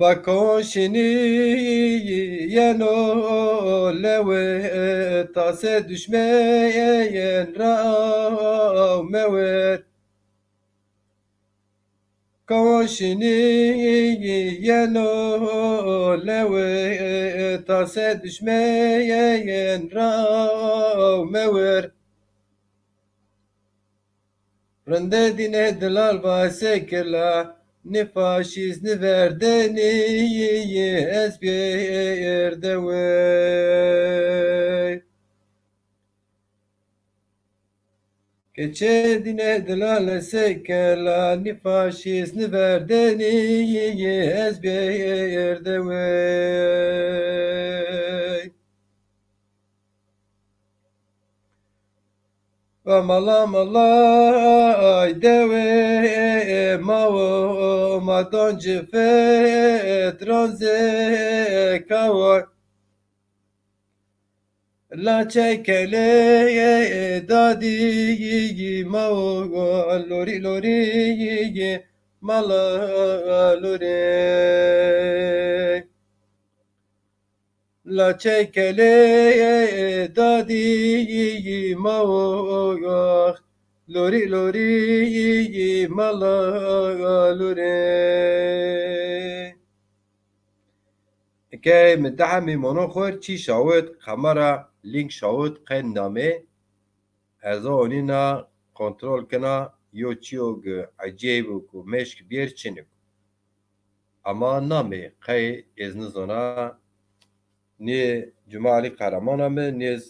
Bakoşini yeno lewe tase düşmeyen rav mevet Koşini yeno lewe tase düşmeyen rav mever Rende dine delal basekela ne faşiz ne verdeni ez bir devey Keçedine delale sekela ne faşiz ne verdeni ez bir devey Mala malay deve mavo madonce fetranze kavak La çekele dadi mavo lori lori mala lori La çekele dadi mavga lori lori mala lori که مدعم منو خور چی شاود خمرا لینک شاود قن نامه ازا اونینا کنترل کنا یو چیو عجیب و مشک بیر چینک اما نامه قی از نزانا نی جمالی قهرمان همه نیز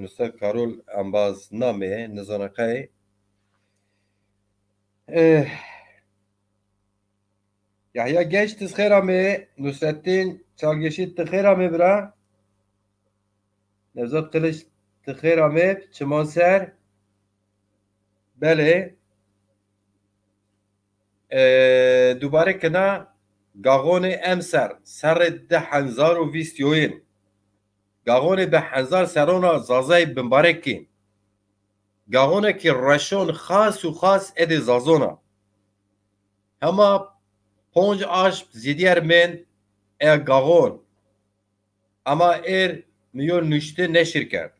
نستا کارول انباز نامه نزانا قی Yahya genç tızkherame Nusrettin Çalgeşit tıkherame bira Nevzat Kılıç tıkherame Çımanser Bele dubare kena Gagone emser Serre de henzar u vistyoyin Gagone be henzar serona zazay bimbarekin Gagone ki raşon khas u khas edi zazona Hema ponj aş zidiyer men gagon ama miyor nüşte ne şirket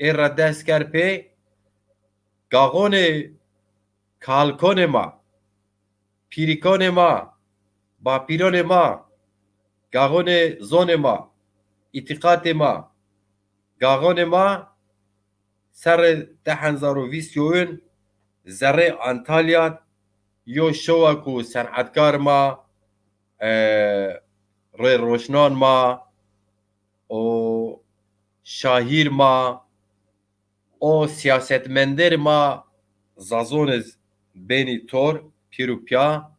raddes kerpe gagone kalkone ma pirikone ma bapirone ma gagone zone ma itikate ma gagone ma ser tehenzaro visyoyun zerre Antalya yo şova ku sanatkar ma re roşnan ma o şahir ma o siyasetmender ma zazonez beni tor pirupya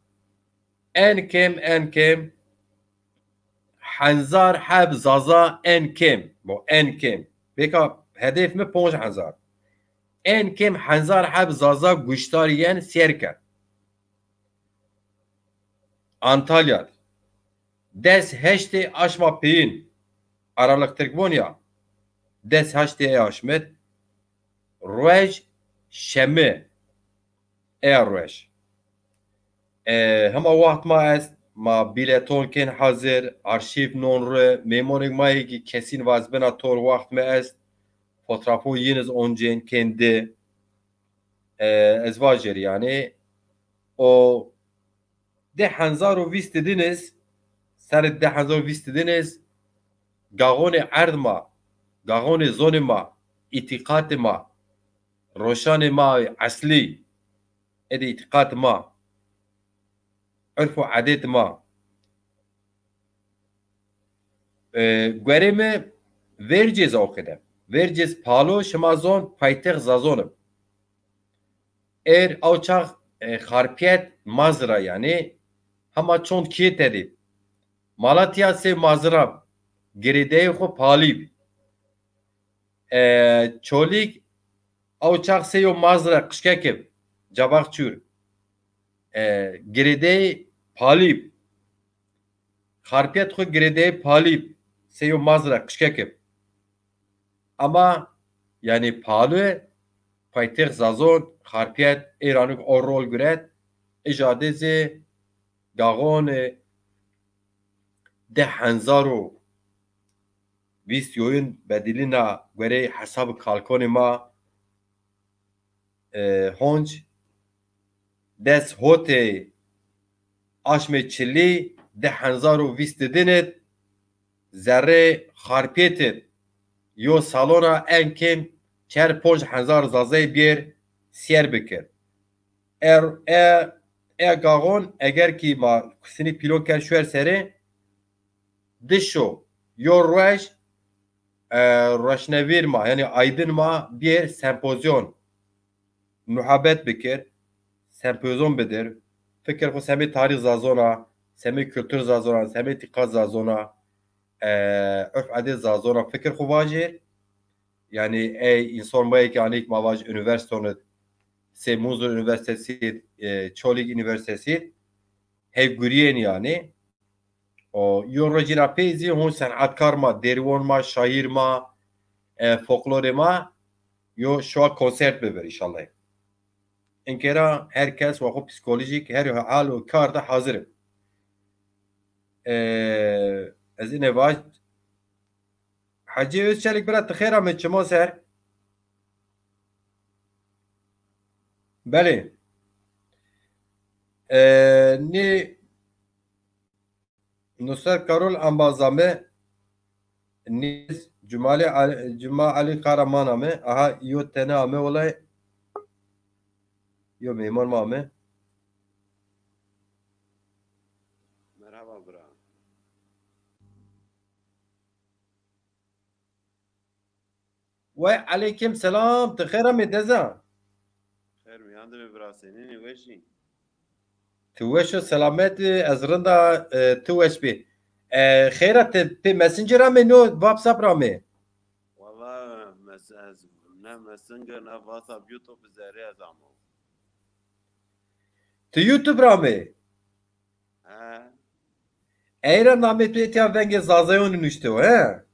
en kem hanzar hab zaza en kem beka hedef mi 5000 en kem hanzar hab zaza guştariyen serker Antalya des heşte aşma peyin aralık Türkmonya des heşte aşmet Roj şeme roj hema waht ma est ma bileton ken hazır arşiv nonre memorik ma ki kesin vazbena tor waht ma est fotoğrafı yiniz oncen kendi ezvajer yani o de hanzaro vist dediniz ser de hanzaro vist dediniz gagone erdma gagone zonima itikatima روشان ما اصلی ادی اعتقاد ما عرف و عادت ما گوره me verciz okudum. Verciz palo şamazon paytex zazonum. Avçak harpiyet mazra yani hama çon kiyet edip. Malatya se mazra geride xo palib. Çolik Avçak seyo mazra kışkekip cabakçur girede palip harpiyet xo girede palip seyo mazra kışkekip ama yani palu paytex zazon harpiyet İran'ın o rol güret ijadezi gagon de hanzaro visyoyun bedilina göre hesab kalkoni ma honç des hote aşme çili de hanzaro vistedinet zerre harpiyetet yo salona en kem çer ponj hanzar zazay bir siyer bikir gagon eğer ki ma kusini pilon ker şuer seri dişo yo roj roşnevir ma yani aydın ma bir sempozyon muhabbet bikir sempozyon bedir fikir ko semi tarih zazona semi kültür zazona semi tikkat zazona örf adet zazona fikir ko vajir yani insan bayek yani mavaj üniversitonu se Muzur Üniversitesi Çolik Üniversitesi hev guriyen yani o yorojina pezi hon sanatkar ma derivon ma şair ma folklore ma yo şu an konser beber inşallah. İnkera herkes ve psikolojik her hal ve karda hazırım. Ez ine baş Hacı Özçelik bira tıkhera mı çimo ser? Beli. Ni Nusret Karol Ambazame Niz Cuma Ali Karaman'a mı? Aha yo tane ame olay yo memur mu ame? Merhaba bra. Ve aleyküm selam tıkhera mı deza? Her mi yandı mı bra senin ne veşin? Tuweşo selamet ez rinda tuweş bi. Khairat pe messenger'a mı no WhatsApp'a mı? Valla mesaj ne messenger ne WhatsApp YouTube zeri azamı. Tu YouTube'a mı? Ha Eyra namet tu etiya venge zazayonun işte o he?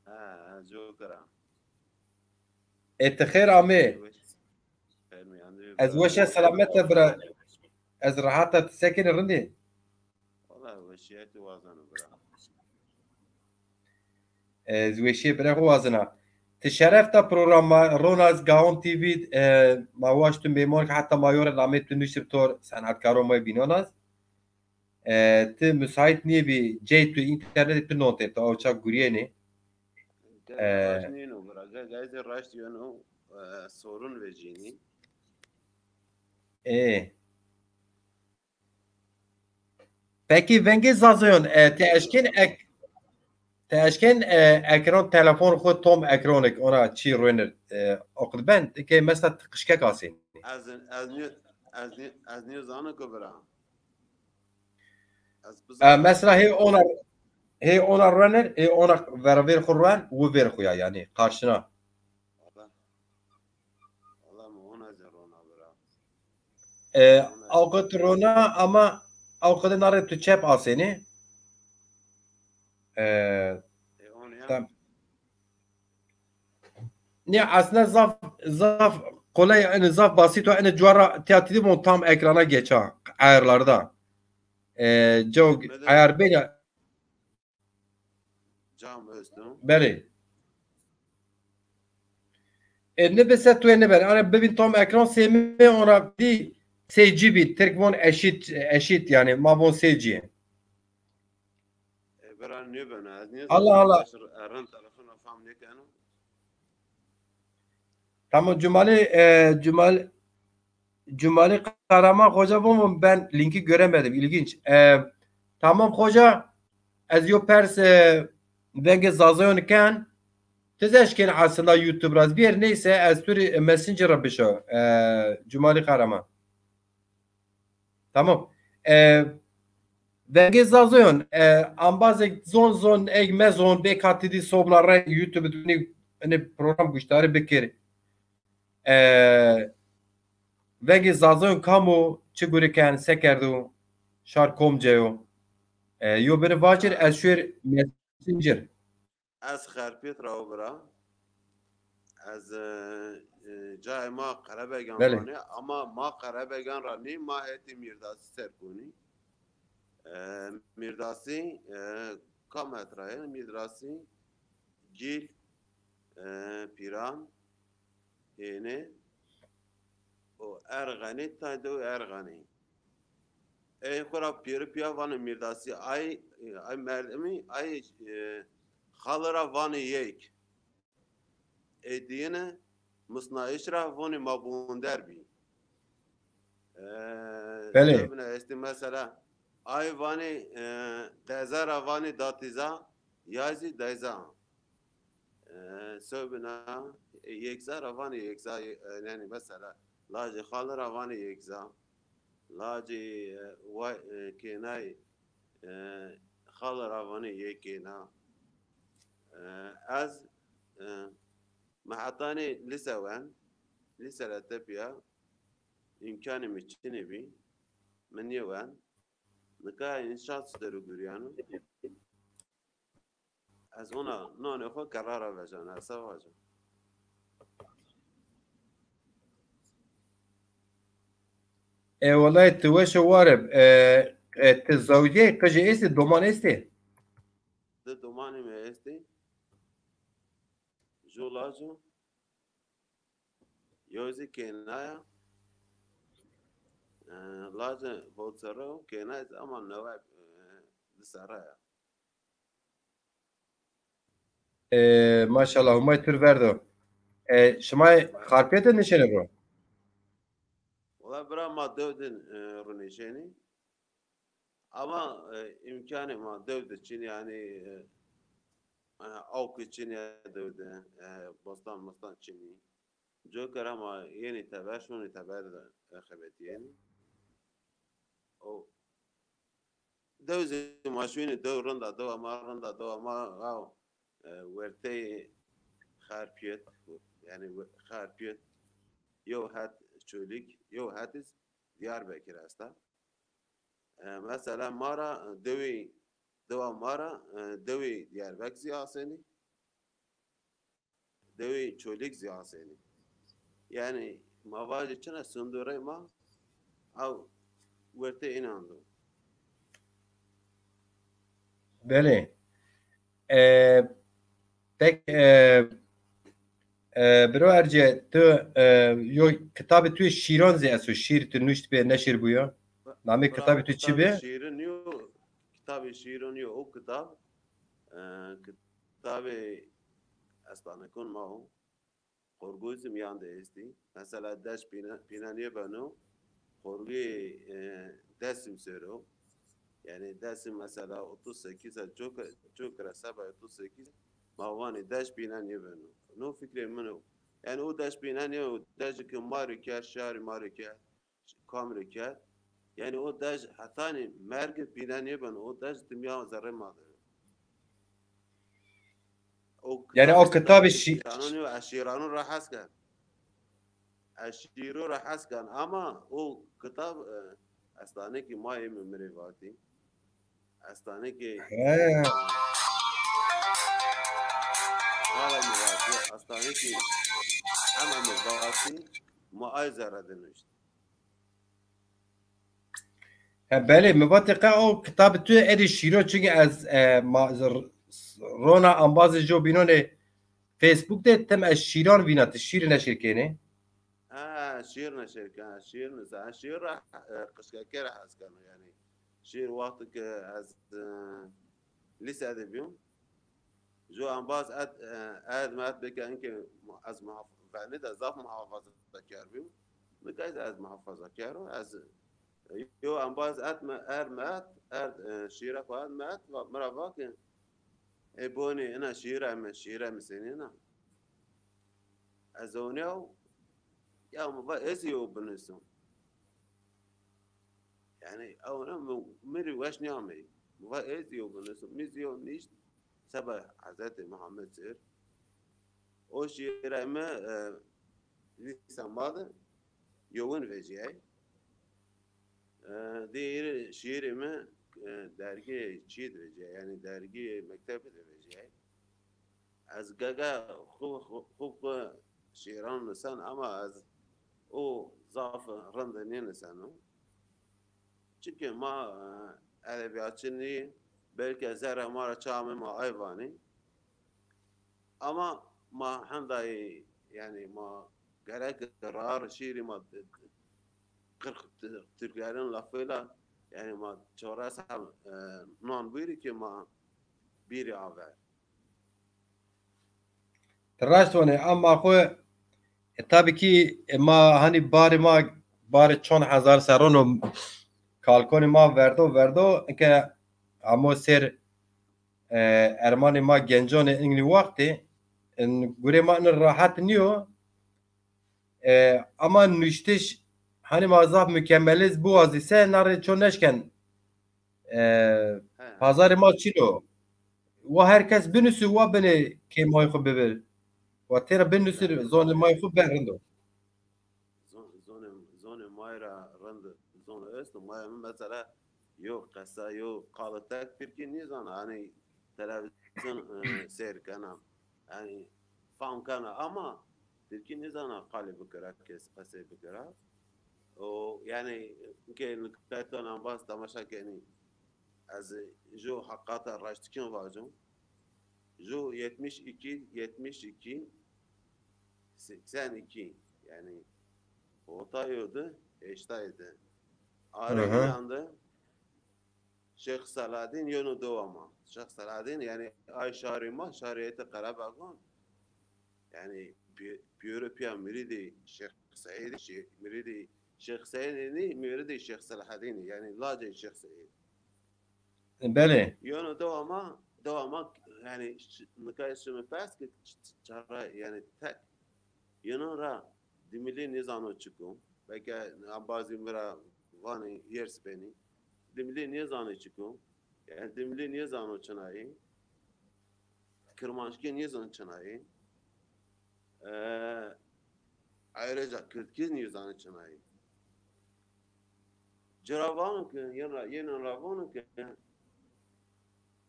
ha jokera. Tıkhera mı? Her mi yandı mı Ez bra? weşe selamet bira. Ez rahata tsekin rindi. Valla veşiyeti vazanı bra. Ez weşe bira huazına. تشرفت program روناز گاون تیوی ما واشت میمون که حتی مایور نامه تو نشر تور صنعتکارو ما بینوناز ت müsait niye bir tu internet tu note ta o çak guriye ne Raşni no bra. Gayze raş diyor no sorun vecini. e peki venge zazayon te eşkin ekran telefon xo tom ekranik ona çi runner okul ben ki mesela tıkışke kalsın Az ne zanı ko bra. mesela he ona runner he ona ver xurran ve ver xuya yani karşına Valla mı ona zerona bra. avukat rona ama avukatın arı tu çep aseni On ya. tam ne aslında zaf kolay yani zaf basit ve yani cuvara teatidi mon tam ekrana geçe ayarlarda çok ayar beni Cam özlüm. beli ne bese tu ne ben yani bebin tam ekran sevme ona di seyirci bir Türkmon eşit yani mabon seyirci Beran ne ben az ne Allah zaman Allah taşır aran telefonu fam ne kanu? tamam Cumali Karaman Hoca bu mu? Ben linki göremedim. İlginç. Tamam hoca. Ez yo pers venge zazayon kan. Tezeşkin aslında YouTube raz bir neyse ez turi Messenger'a bişo. Cumali Karaman. Tamam. Venge zazayon. Ambazek zon eg mezon bekatidi soblara YouTube ne program kuşları bekir. Vegi zazayon kamu çiguriken sekerdu şar komceyo. Yo beni vacir ez şuer messenger. Az xarpiyet ra bera. Az cay ma Karabegan Beli. rani ama ma Karabegan rani ma heti mirdasi serkuni. Mirdasi kametraya mirdasi gil piran yeni o ergani taydo ergani. Ey khura pir piya van mirdasi ay merdemi ay khalara van yek. Ediyene musnaişra van mabun derbi. Beli. Söbne esti mesela ay vani dezara vani datiza yazi deza. Söbne yekza vani yekza yani mesela lacı khalara vani yekza. لاجی و کنای خال روانی یکینا از محطانی لسوان لسه لتبیا امکانی میچنی بی من یوان نکای انشاء درو گریانو از اونا نان خو قرار بجان سواجو والله توش وارب الزوجية كجي استي دومان استي ده دومانی می استی جولاجو یوزی کنایا لاجه بوتسرو کنایا اما نواب دسرایا ماشاءالله همای تر وردو شما خارپیت نشینه برو والله برا ما دودن رونيشيني اما امكاني ما دود تشيني يعني او كتشيني دود بستان تشيني جوكر اما يعني تباشون تبار خبتيني او دوزي ماشوين دو رندا دو ما رندا دو ما او ورتي خاربيت يعني خاربيت يو هات شوليك يو هاتس ديار بكر استا مثلا مارا دوا مارا دوي ديار بك زياسيني دوي شوليك زياسيني يعني ما واجه چنا سندوري ما او ورتي اناندو بله pek برو ارجع تو یو کتاب توی شیران زی اسو شیر تو نوشت به نشر بویا نامی کتابی تو چی به؟ كتاب شيرين يو او كتاب كتاب استانا كون ماهو خورگوز میان دستی مثلا دش بینانی بنو خورگی دسم سرو yani dersim mesela 38 çok resaba 38 mavani daş binen yevenu no fikre meno yani o daş binen yev daş ki marike şari marike kamrike yani o daş hatani merge binen yeven o daş dünya zarre madır o Yani o kitabı şanonu aşiranu rahaskan aşiru rahaskan ama o kitap aslında ki maye memrivati استانه که حالا مواسی استانه که همه مواسی ما ایزاره دنوشت بله مبادقه او کتاب تو ادی شیرو چونکه از رونا انباز جو بینونه فیسبوک ده تم از شیران بینات شیر نشر کنه شیر نشر کنه شیر نشر شیر را قشکه را هست کنه yani شیر وقتی که از لیست ادبیوم جو انباز اد مات بك انك از فعلت اضاف محافظه كاربيو مكايد از محافظه كارو از يو انباز اد مات اد شيره قاد مات مرافاك ابوني انا شيره مسنينا ازونيو يا مبا ازيو بنسو يعني او مري واش نعمي مبا ازيو بنسو ميزيو نيشت سبع حضرت محمد سير او شيره ما لسه يوون فيجي دير شيره ما درگه چی درجه یعنی درگه مکتب درجه از گگا خوب شیران نسان اما از او ضعف رندنی نسانو چون ما ادبیاتچنی بلکه زره ما را چام ما ایوانی اما ما همدای yani ما gerek rar şiiri ma 40 Türklerin lafıyla yani ma çorası non biri ki ma biri haber. راستونه اما خو tabii ki ما hani bari çon hazar seronu kalkoni ma verdo که اما سر ارمانی ما گنجان انگلی وقتی گوره ما راحت نیو اما نوشتش hani mazaf mükemmeliz bu azise nare çon neşken pazarı ma çilo ve herkes binüsü ve beni kemay xu bibir ve tera binüsü zon may xu berindo zone mayra rand zone est may mesela yok kasa yok qalıtak Türkiye nizan hani televizyon seyir kana yani fam kana ama Türkiye nizan qalı bikara kes qase bikara o yani ke nukatona bas tamaşa keni az jo haqqata rashtikin vajum Ju 72 82 yani ortaydı eştaydı. Arayın yandı Şeyh Saladin yönü devama. Şeyh Saladin yani ay şarima şariyete Karabağ'ın yani European miridi Şeyh Said miridi Şeyh Said'ini miridi Şeyh Saladin yani Lace Şeyh Said. بله Yönü devama yani mukayesemi pes ki çara yani tek yönü ra dimili nizamı çıkım. Belki bazı mira vani yers beni. Dimili nizamı çıkım. Yani dimili nizamı çınayı. Kırmanşki nizamı çınayı. Ayrıca Kırtkiz nizamı çınayı. Ceravanı ki yeni ravanı ki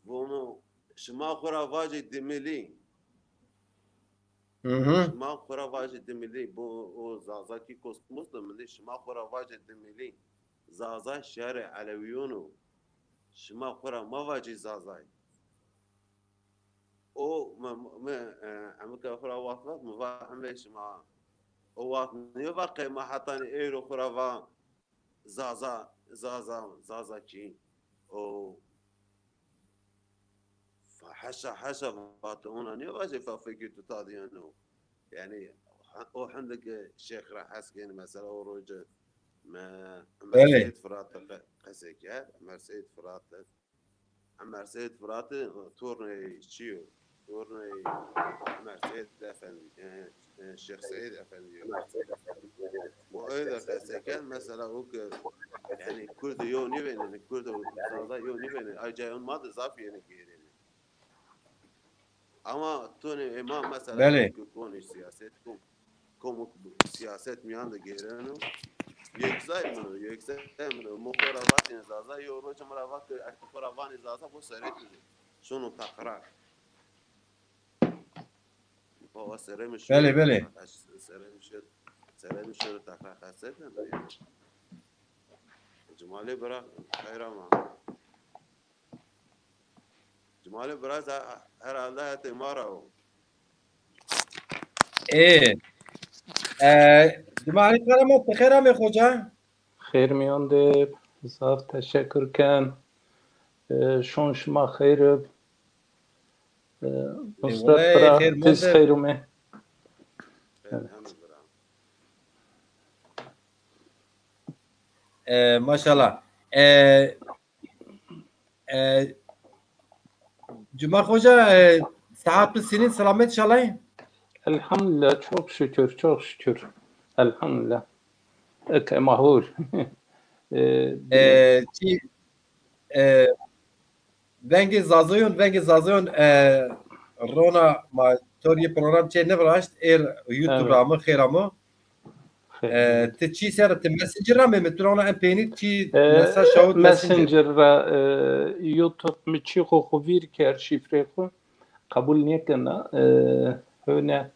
bunu şıma kura vacı dimili. Şıma kura vacı dimili. Bu o Zazaki kosmos da mili. Şıma kura vacı dimili. Zaza şehri Aleviyonu. Şıma kura mavacı Zazay. O Amerika kura vakfat mı var hem şıma o vakfat ne var kıyma hatani euro kura va Zaza ki o حاشا فاتونا نيو واجي فافيكي تطاديانو يعني او عندك الشيخ راح حسكين مثلا وروج ما مرسيد فرات قسيكات مرسيد فرات تورني تشيو تورني مرسيد افندي الشيخ سعيد افندي واذا قسيكات مثلا هوك يعني كرد يو نيفين كرد يو نيفين اي جايون ما ضافي يعني ama tone imam mesela konu siyaset komu siyaset miyanda gereno yeksay mı muharavat zaza yoro çamaravat muharavan zaza bu seret şunu takrar bu seremiş بله seremiş takrar haset ne yani Cumali bırak hayrama Cumali biraz herhalde temara o ايه جماعة كلامات بخير عمي خوجا خير مياندب زاف تشكر كان شون شما خير نصرت برا تز خير مه ما شاء الله جماعة خوجا صحاب السنين سلامت شالله Elhamdülillah çok şükür. Elhamdülillah. Mahur. Vengi zazoyon Rona ma tori program çe ne vraşt YouTube ramı xeramı te çi ser te Messenger'a mı Rona empeni çi mesaj şahut Messenger'a YouTube mi çi xo vir ker şifre xo kabul niye kana öne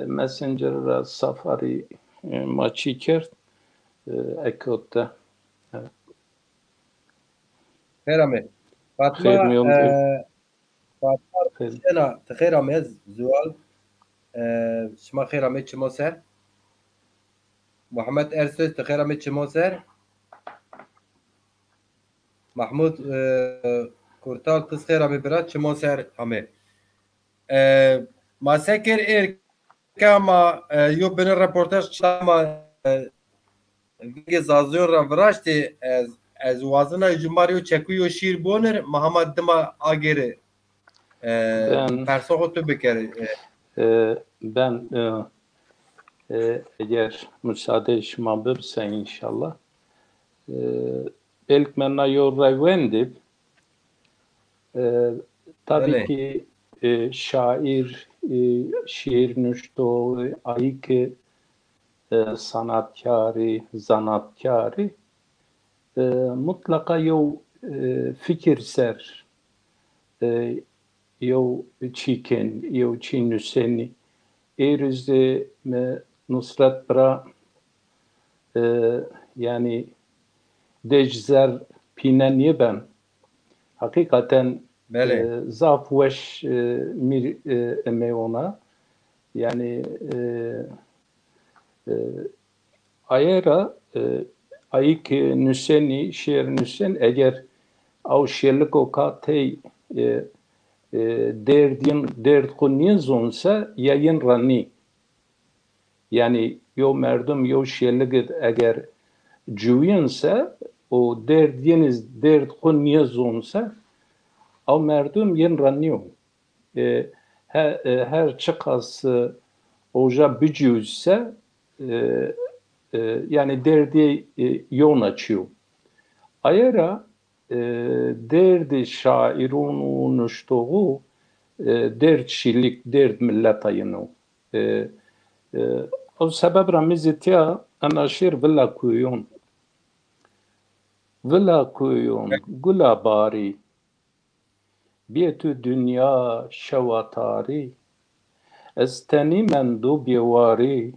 Messenger'a Safari maçı ker ekotta. xeramı Fatma أنا تخير عميز زوال شما خير عميد شموسر محمد أرسل تخير عميد شموسر محمود كورتال تس خير عميد برات شموسر عميد ما سكر كما يو بين الرابورتاج شما زازور رافراشتي از وازنا جماریو چکویو شیر بونر محمد دما آگره Ben eğer müsaade şuma birse inşallah belki bana yorayvendim tabii ki şair şiir nüşto ayki sanatkarı zanatkarı mutlaka yo fikir ser eu chicken, eu chinu seni. Erizde me Nusrat Bra yani Dejzer Pinaniye ben hakikaten بله زاف وش میر امیونا yani ayera ayık nüseni şiir nüsen eğer av şiirlik o katey derd kunniyen zonsa yayın rani yani yo merdum yo şiirlik eğer cüyense o derd kunniyen zonsa av merdum yen raniyo her çıkas oja bücüyse yani derdi yoğun açıyor. Ayara derdi şairun nuştuğu dert şilik, dert millet ayını. O sebep ramizitiya anaşir villa kuyun. Villa kuyun, gula bari. Biyetü dünya şevatari. Esteni mendu bivari.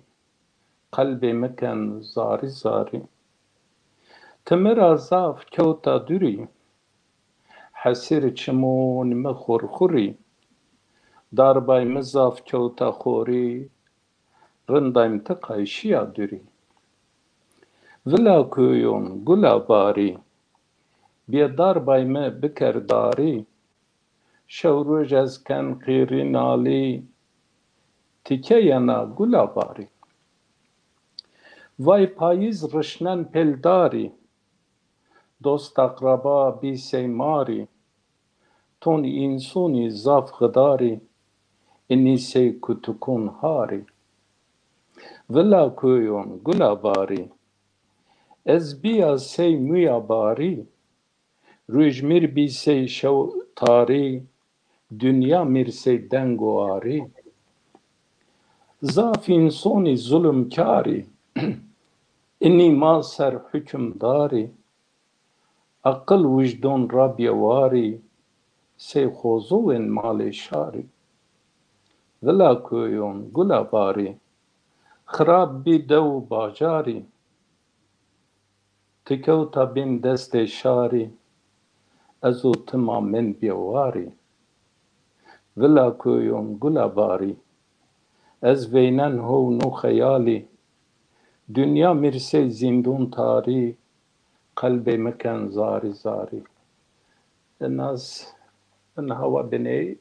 Kalbi meken zari zari. Temera zaf kevta duri. Hasir çimon me khurkhuri. Darbay me zaf kevta khori. Rındayım te kayşiya duri. Vila kuyun gula bari. Biye darbay me bikerdari. Şevroj ez ken qiri nali. Tike yana gula bari. Vay payiz rışnen peldari. Dost akraba bi seymari. Ton insuni zaf gıdari. İnni sey kutukun hari. Villa kuyun gula bari. Ez biya sey müya bari. Rüjmir bi sey şev tari. Dünya mir sey denguari. Zaf insuni zulümkari. İnni ma ser hükümdari. Akıl vicdan rabyevari. Sey khozuvên malê şarî. Vila kuyun gula barî. Xirab bî dew bajarî. Tikewta bên destê şarî. Ez û tima min bêwarî. Vila kuyun gula barî. Ez veynen hown û xeyalî. Dünya mirsey zindûn tarî. Kalbê meken zarî zarî. Naz hava beni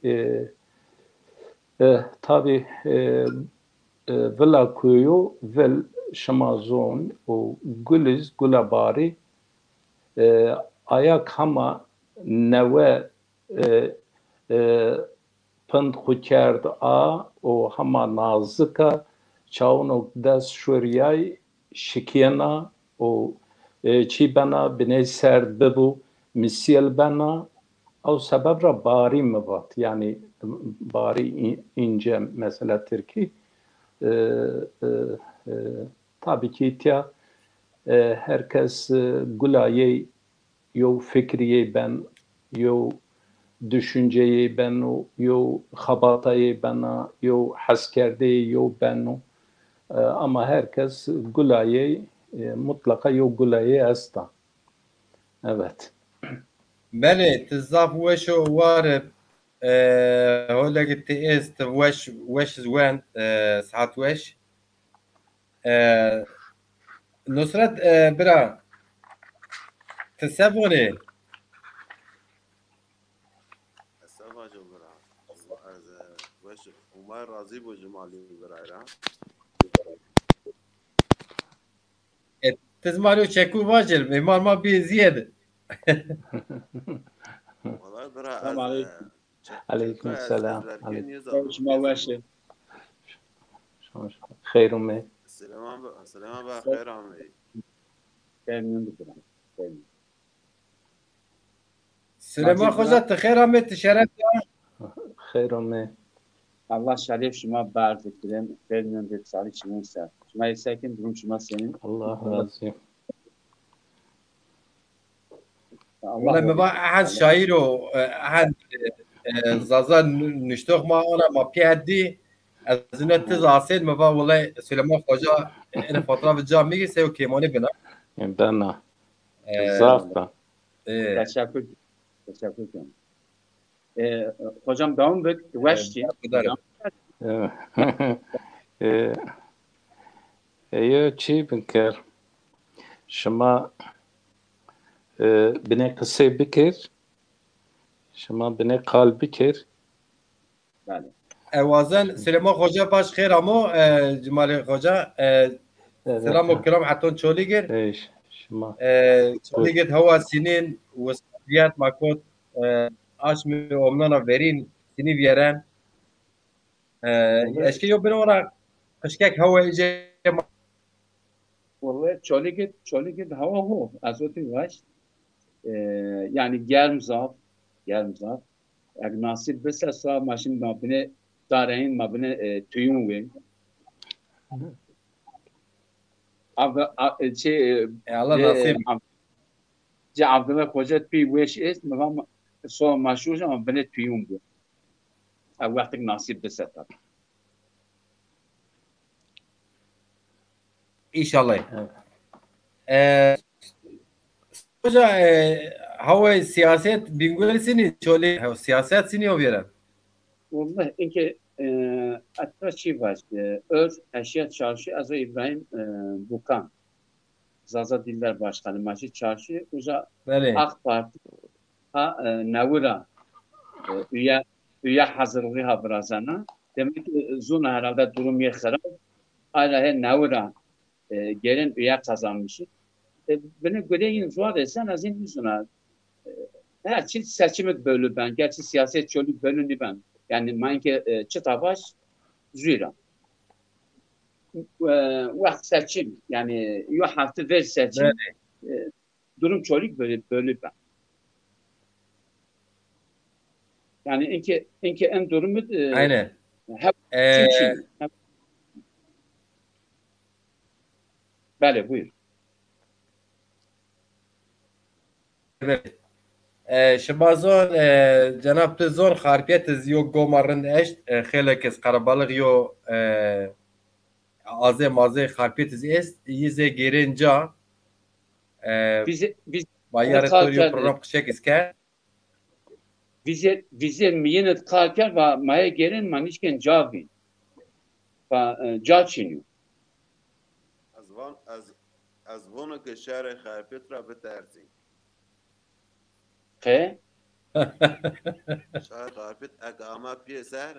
tabi vila kuyu vel şamazon o guliz gulabari ayak hama neve pند خوکرد o hama nazika çavunok des şuriyay şikiyana o çi bana bine serd bebu misyel bana o sebep ra bari mi vat yani bari ince mesela Türkiye tabii ki itya herkes gulaye yo fikriye ben yo düşünceyi ben yo habatayı bana yo haskerdeyi yo ben ama herkes gulaye mutlaka yo gulaye asta evet. بله تزاف وش وارب هو لقيت است وش زوان ساعات وش نصرت برا تسافوني السفاجو برا از وش عمر راضی بو جمالی برا تزمانو شكو واجل ميمان ما بي زيادة والله برا السلام عليكم. عليكم السلام. شما باشه. خير أمي. السلام بخير عمي. ممنون بکنم. سلام خوزت خیر آمد تشرف خير أمي. Allah şeref şuma berz ettirem. Vermiyorum bir sağlık şuma ise. Şuma isterken durum şuma senin. Allah razı. والله ما بقى أحد شاعره أحد زازان نشتغل ما أنا ما بيعدي أزنة تزعسين ما بقى والله سليمان خواجة أنا فترة في الجامعة سيو كيموني بنا بنا زافة. Teşekkür ederim. hocam devam et. Veşçi. ايوه چی بکر شما بنه قصه بکر شما بنه قال بکر بله اوازن سلام خوجا باش خیر امو جمال خوجا سلام و کرام حتون چولیگر ايش شما چولیگر هوا سنين وسبيات ماكوت اشمي ومنانا verين سني vieran اشكي يو بنورا قشكك هوا اجي والله çöle git hava ho azoti var. Yani germ zaf eğer nasip bese sağ maşin mabine darein mabine tüyüm ve abi şey Allah nasip ce Abdullah Hoca pi weş est mabam so maşuj ama bine tüyüm bu. Vaktik nasip bese tabi. İnşallah. Hoca hava siyaset bingölsini çöle siyaset sini overa. Vallahi inki hatta şey var. Öz Eşya Çarşı Azra İbrahim Bukan. Zaza Diller Başkanı Maçı Çarşı uza AK Parti ha Navura üye hazırlığı ha birazana. Demek ki zona herhalde durum yekara. Hala Navura gelin üye kazanmış. Beni göreyim zor desen az insan. Her şey seçimi bölü ben. Gerçi siyaset çölü bölünü ben. Yani manke çıtabaş züra. Vakit seçim yani yok hafta ver seçim durum çölü bölü ben. Yani inki en durumu aynen. Bale buyur. Evet. Şibazon Cenab Tezon xarpiyet ez yo gomarın eşt xelekes qarabalık yo azê mazê xarpiyet ez est yize gerinca biz bayaretorio program qişek iske vize miyenet kalker ve maya gerin manişken cavi ve caçiniyor. از وانو که شهر خرپیت را بترسیم خه؟ شهر خرپیت اقامه پیسر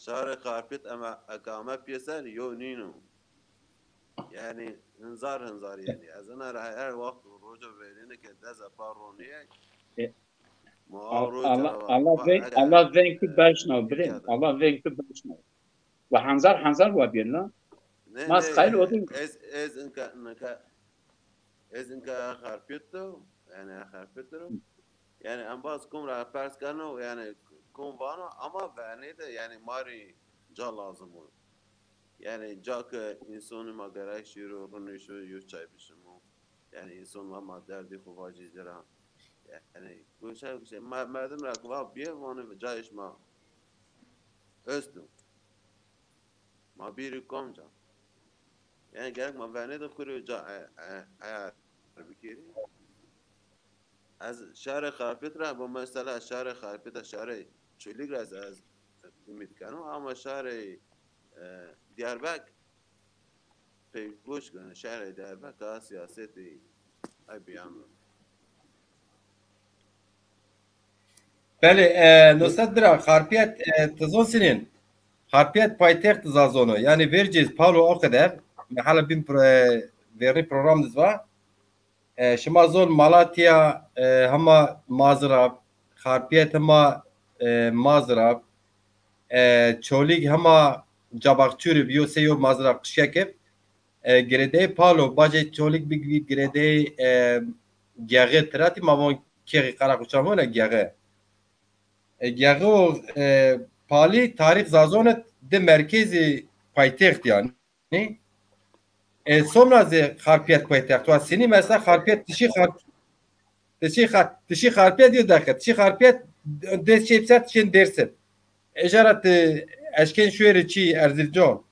شهر خرپیت اما اقامه پیسر یو نینو یعنی هنزار یعنی از انا را هر وقت روجو برینه که دز پارونیه Allah venkli başına birin. Allah venkli başına. Ve hanzar var bir lan. Mas خير وطن از انکا خرپیتو یعنی خرپیتو یعنی انباز کم را پرس کنو یعنی کم وانو اما وعنی ده یعنی ماری جا لازم بود یعنی جا که انسانی ما گرک شیرو رونیشو یو چای بشمو یعنی انسان ما دردی خواجی جرا یعنی گوشه مردم را کوا بیه وانه جایش ما استو ما بیری کم جا yani gerek mavene de kuruyor ayar bikiri. Az şehre xarpet ra bu mesela şehre xarpet şehre çölük raz az ümit kanım ama şehre Diyarbakır pek boş kanı şehre Diyarbakır siyaseti ay biyanlı. Beli Nusret Bira xarpiyet tezon sinin xarpiyet paytext zazonu yani vereceğiz Paulo o kadar محل بین وری پروگرام دزوا شما زون مالاتیا همه مازراب خارپیت همه مازراب چولیگ همه جاباقچوری بیو سیو مازراب قشکب گرده پالو باجه چولیگ بگوی گرده گیاغه تراتی ماوان کیغی قرا کچامونه گیاغه و پالی تاریخ زازونت ده مرکزی پایتخت yani Somrazê xarpiyet paytext wa sinî mesela xarpiyet tişî xarpiyet diyor dakika tişî xarpiyet dest şepset çin dersin ejarat eşken şueri çi Erzincan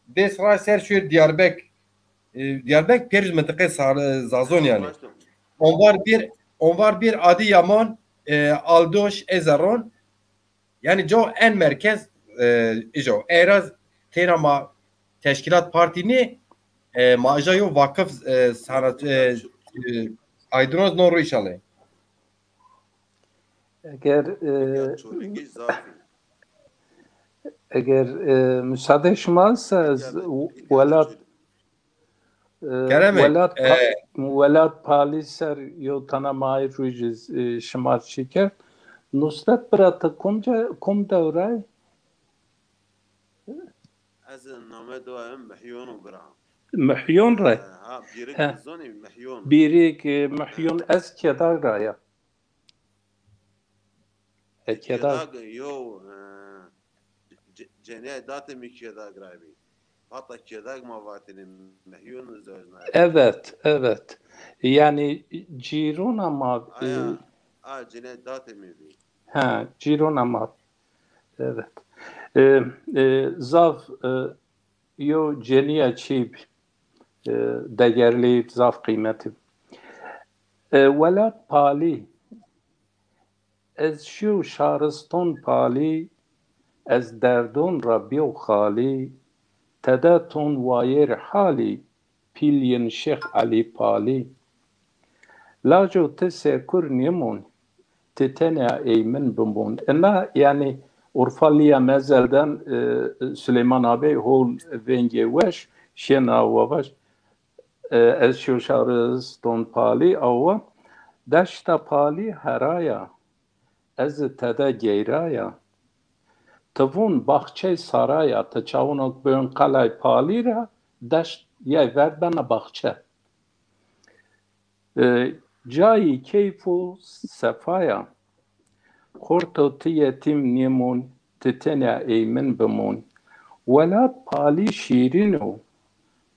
dest ra ser şuer Diyarbakır periz mıntıkı zazon yani on var bir adi yaman Aldoş Ezaron yani jo en merkez jo eraz terama teşkilat partini maajayo vakıf sanat aydınız noru inşallah. Eğer müsaade şumaysa ولات پالی سر یو تنمای روی شمار شکر نصرت برات کم دوره از نامه دوایم محیون و برام محیون را بیریک محیون از کداغ رایا کداغ یو جنیه دات می کداغ رایی hatta kedag mavatinin mehyun üzerine. Evet. Yani Girona ma Cinedat emevi. Girona ma. Evet. Zav yo ceniye çib değerli zav kıymeti. Velat pali ez şu şariston pali ez derdon rabbi khali تداتون وایر حالی پیلین شیخ علی پالی لاجو تسکر نیمون تتنع ایمن بمون اما yani Urfalı'ya mezelden Süleyman abi hol venge veş şena vaş ez şu şarız ton pali ava daşta pali heraya ez tada geyraya Tavun bahçe saraya taçavunok bön kalay palira daş ya ver bana bahçe. Cayi keyfu sefaya korto tiyetim nimun titene eymin bimun velat pali şirinu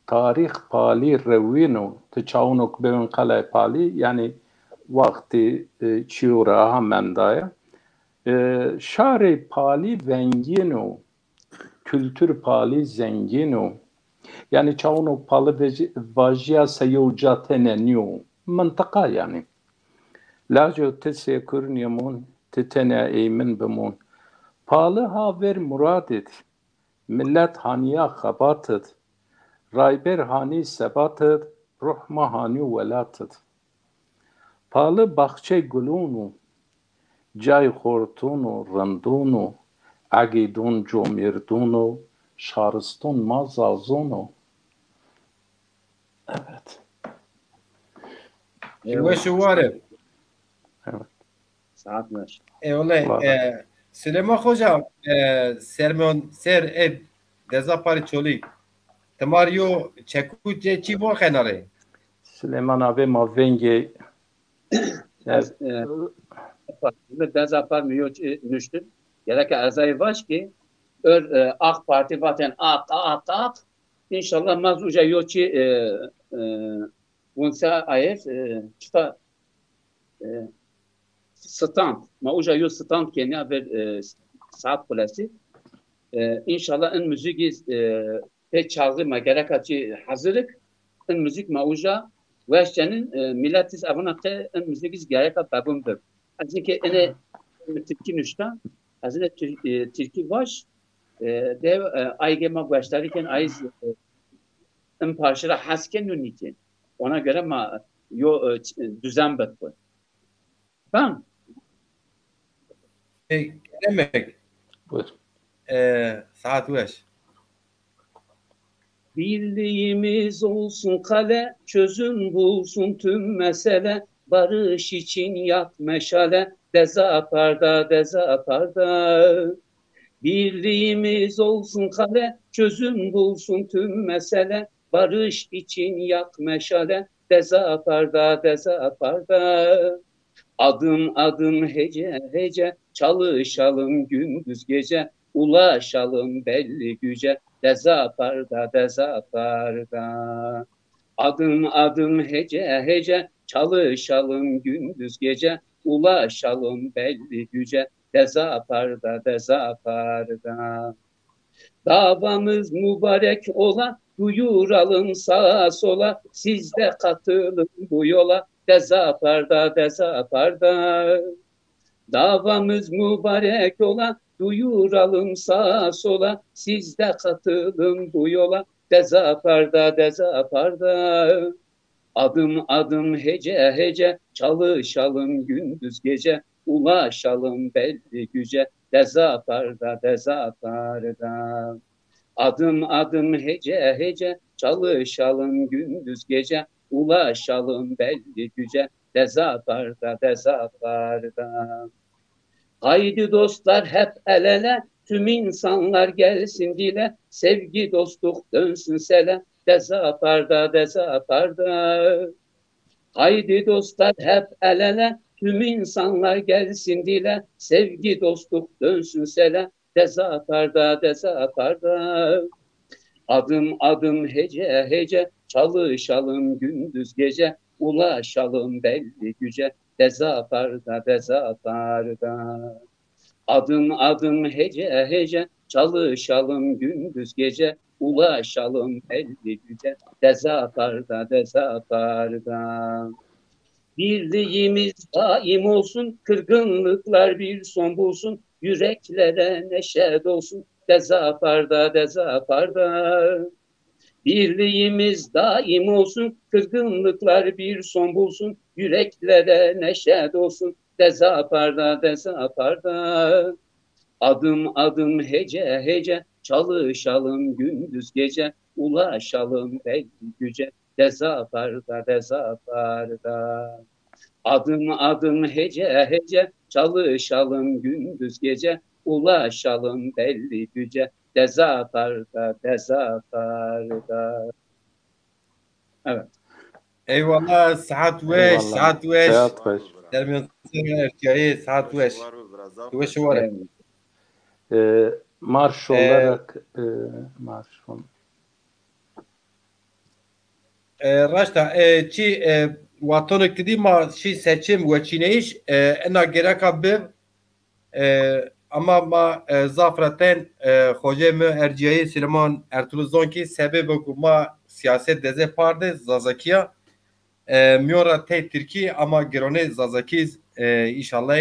tarih pali revinu taçavunok bön kalay pali yani vakti çiura hamendaya şare pali vengino, kültür pali zengino. Yani çavunu palı vajya sayucatene niyo. Mantıka yani. Lajo tesekur niyamun, tetene eymin bimun. Palı haver muradit. Millet haniya khabatit. Rayber hani sebatit. Ruhma hani velatit. Palı bahçe gulunu. Cay hortunu, randunu, agidun comirdunu, şaristun mazazunu. Evet. Şu var ya. Evet. Saat ver. Olay. Süleyman hocam, sermon ser dezapari çoli. Tamario çekuce çivo kenarı. Süleyman abi mavenge. Dezapar miyo nüştün. Gerek azay var ki AK Parti vaten ak. İnşallah mazuca yoçi bunsa ayet çıta stand. Mauca yo stand kenya ver saat kulesi. İnşallah en müzik pe çalgı ma gerek açı hazırlık en müzik mauca Veşçenin milletiz avunakte en müzik gerek babundur. Azike ene Türkiye nüşta, azine Türkiye baş dev aygema başlarken ayız en parçada hasken yönüken. Ona göre ma yo düzen bakıyor. Ben demek. Buyur. Saat 5. Birliğimiz olsun kale, çözüm bulsun tüm mesele, barış için yak meşale, dezaparda. Birliğimiz olsun kale, çözüm bulsun tüm mesele, barış için yak meşale, dezaparda. Adım adım hece, çalışalım gündüz gece, ulaşalım belli güce, dezaparda. Adım adım hece, çalışalım gündüz gece, ulaşalım belli güce, dezaparda. Davamız mübarek ola, duyuralım sağa sola, siz de katılın bu yola, dezaparda. Davamız mübarek ola, duyuralım sağa sola, siz de katılın bu yola, dezaparda dezaparda. Adım adım hece hece, çalışalım gündüz gece, ulaşalım belli güce, dezaparda dezaparda. Adım adım hece hece, çalışalım gündüz gece, ulaşalım belli güce, dezaparda dezaparda. Haydi dostlar hep el ele, tüm insanlar gelsin dile, sevgi dostluk dönsün sele, dezaparda dezaparda. Haydi dostlar hep el ele, tüm insanlar gelsin dile, sevgi dostluk dönsün sele, dezaparda dezaparda. Adım adım hece hece, çalışalım gündüz gece, ulaşalım belli güce, dezaparda dezaparda. Adım adım hece hece, çalışalım gündüz gece, ulaşalım belli güce, dezaparda dezaparda. Birliğimiz daim olsun, kırgınlıklar bir son bulsun, yüreklere neşe dolsun, dezaparda dezaparda. Birliğimiz daim olsun, kırgınlıklar bir son bulsun, yüreklere neşe dolsun, dezaparda dezaparda. Adım adım hece hece, çalışalım gündüz gece, ulaşalım belli güce, dezaparda dezaparda. Adım adım hece hece, çalışalım gündüz gece, ulaşalım belli güce, dezaparda dezaparda. Evet. Eyvallah, saat weş, Eyvallah. saat weş. Saat weş. Dermiyon erkeği, saat weş. Weş var. Marş olarak marş olarak. Raşta, çi vatonik dedi ma şi seçim ve çineyiş ena gereka bir ama ma zafraten hoca mı erciyeyi Süleyman Ertuğrul ki sebebi ma siyaset deze parde zazakiya miora te Türkiye ama gerone zazakiz inşallah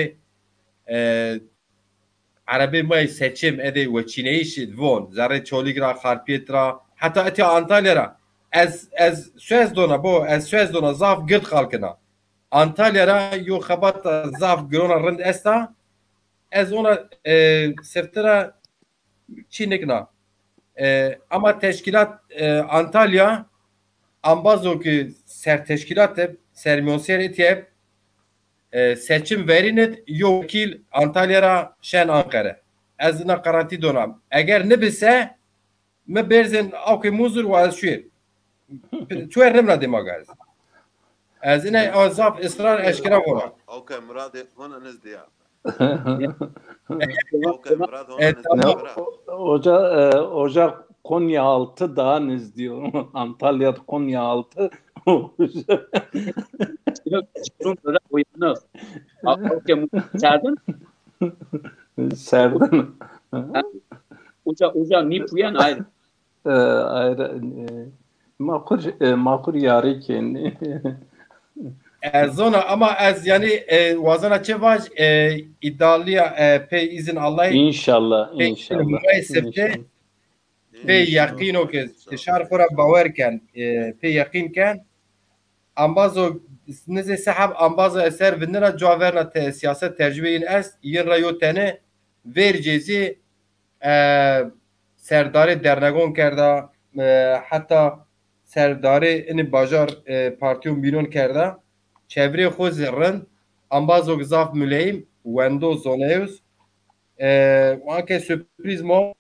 Arabi ma seçim ede ve çineyiş von zare çoligra harpietra hatta eti Antalya'ra ez söz dona bu ez söz dona zaf gırt halkına Antalya'ra yo xabat zaf grona rind esta ez ona seftira çinekna ama teşkilat Antalya ambazo ki ser teşkilat sermiyoser etiye seçim verinet yo vekil Antalya'ra şen Ankara ez na garanti donam eğer ne bilse me berzin avke muzur ve ez şuir توير نمنا دماغاز از اینه آزاف اصرار اشکرا ونا اوكي مراد هون نزديا Ocak Konyaaltı dağınız diyor. Antalya'da Konyaaltı. Serdin? Serdin. Uca nipuyan ayrı. Ayrı. Makur yari kendi. Zona ama az yani vazana çevaj iddialıya pe izin Allah İnşallah. pe yakin o ki dışarı kora baverken pe yakinken ambazo neze sahab ambazo eser vinera caverna te siyaset tercübeyin es yin rayotene vercezi serdari dernegon kerda hatta serdari in bajar partiyon biron kerda çevre xo zirrin ambazo gzaf müleyim wendo zoneus wanke sürpriz mo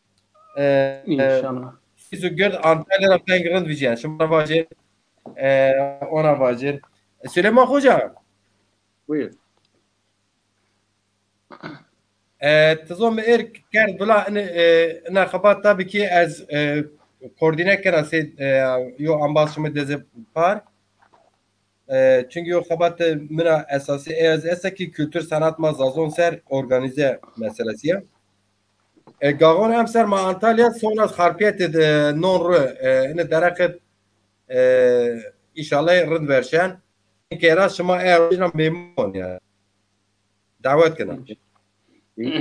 İnşallah. Sizu gerd Antalya'da pengrind vijen şimdi vajir ona vajir Süleyman Hoca Buyur. تظن إيرك كان بلا أنا خبرت تابكي از koordine kerası yo ambasyonu medeze par çünkü yo xabat mina esası eski kültür sanat mazazon ser organize meselesi gagon hem ser ma Antalya sonra harpiyet non ne deraket inşallah rın verşen kera şuma eğer memnun ya Davet kına.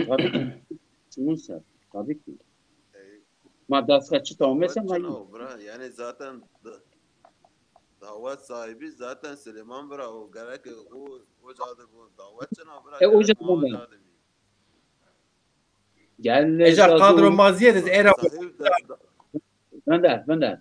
Tabii ki. Sunsa. Tabii ki. Ma dastkaçı tamam mesela yani zaten davet sahibi zaten Süleyman bırak o gerek o cadı bu davetçına bırak o cadı bu gel Eğer kadro maziyeniz era ben de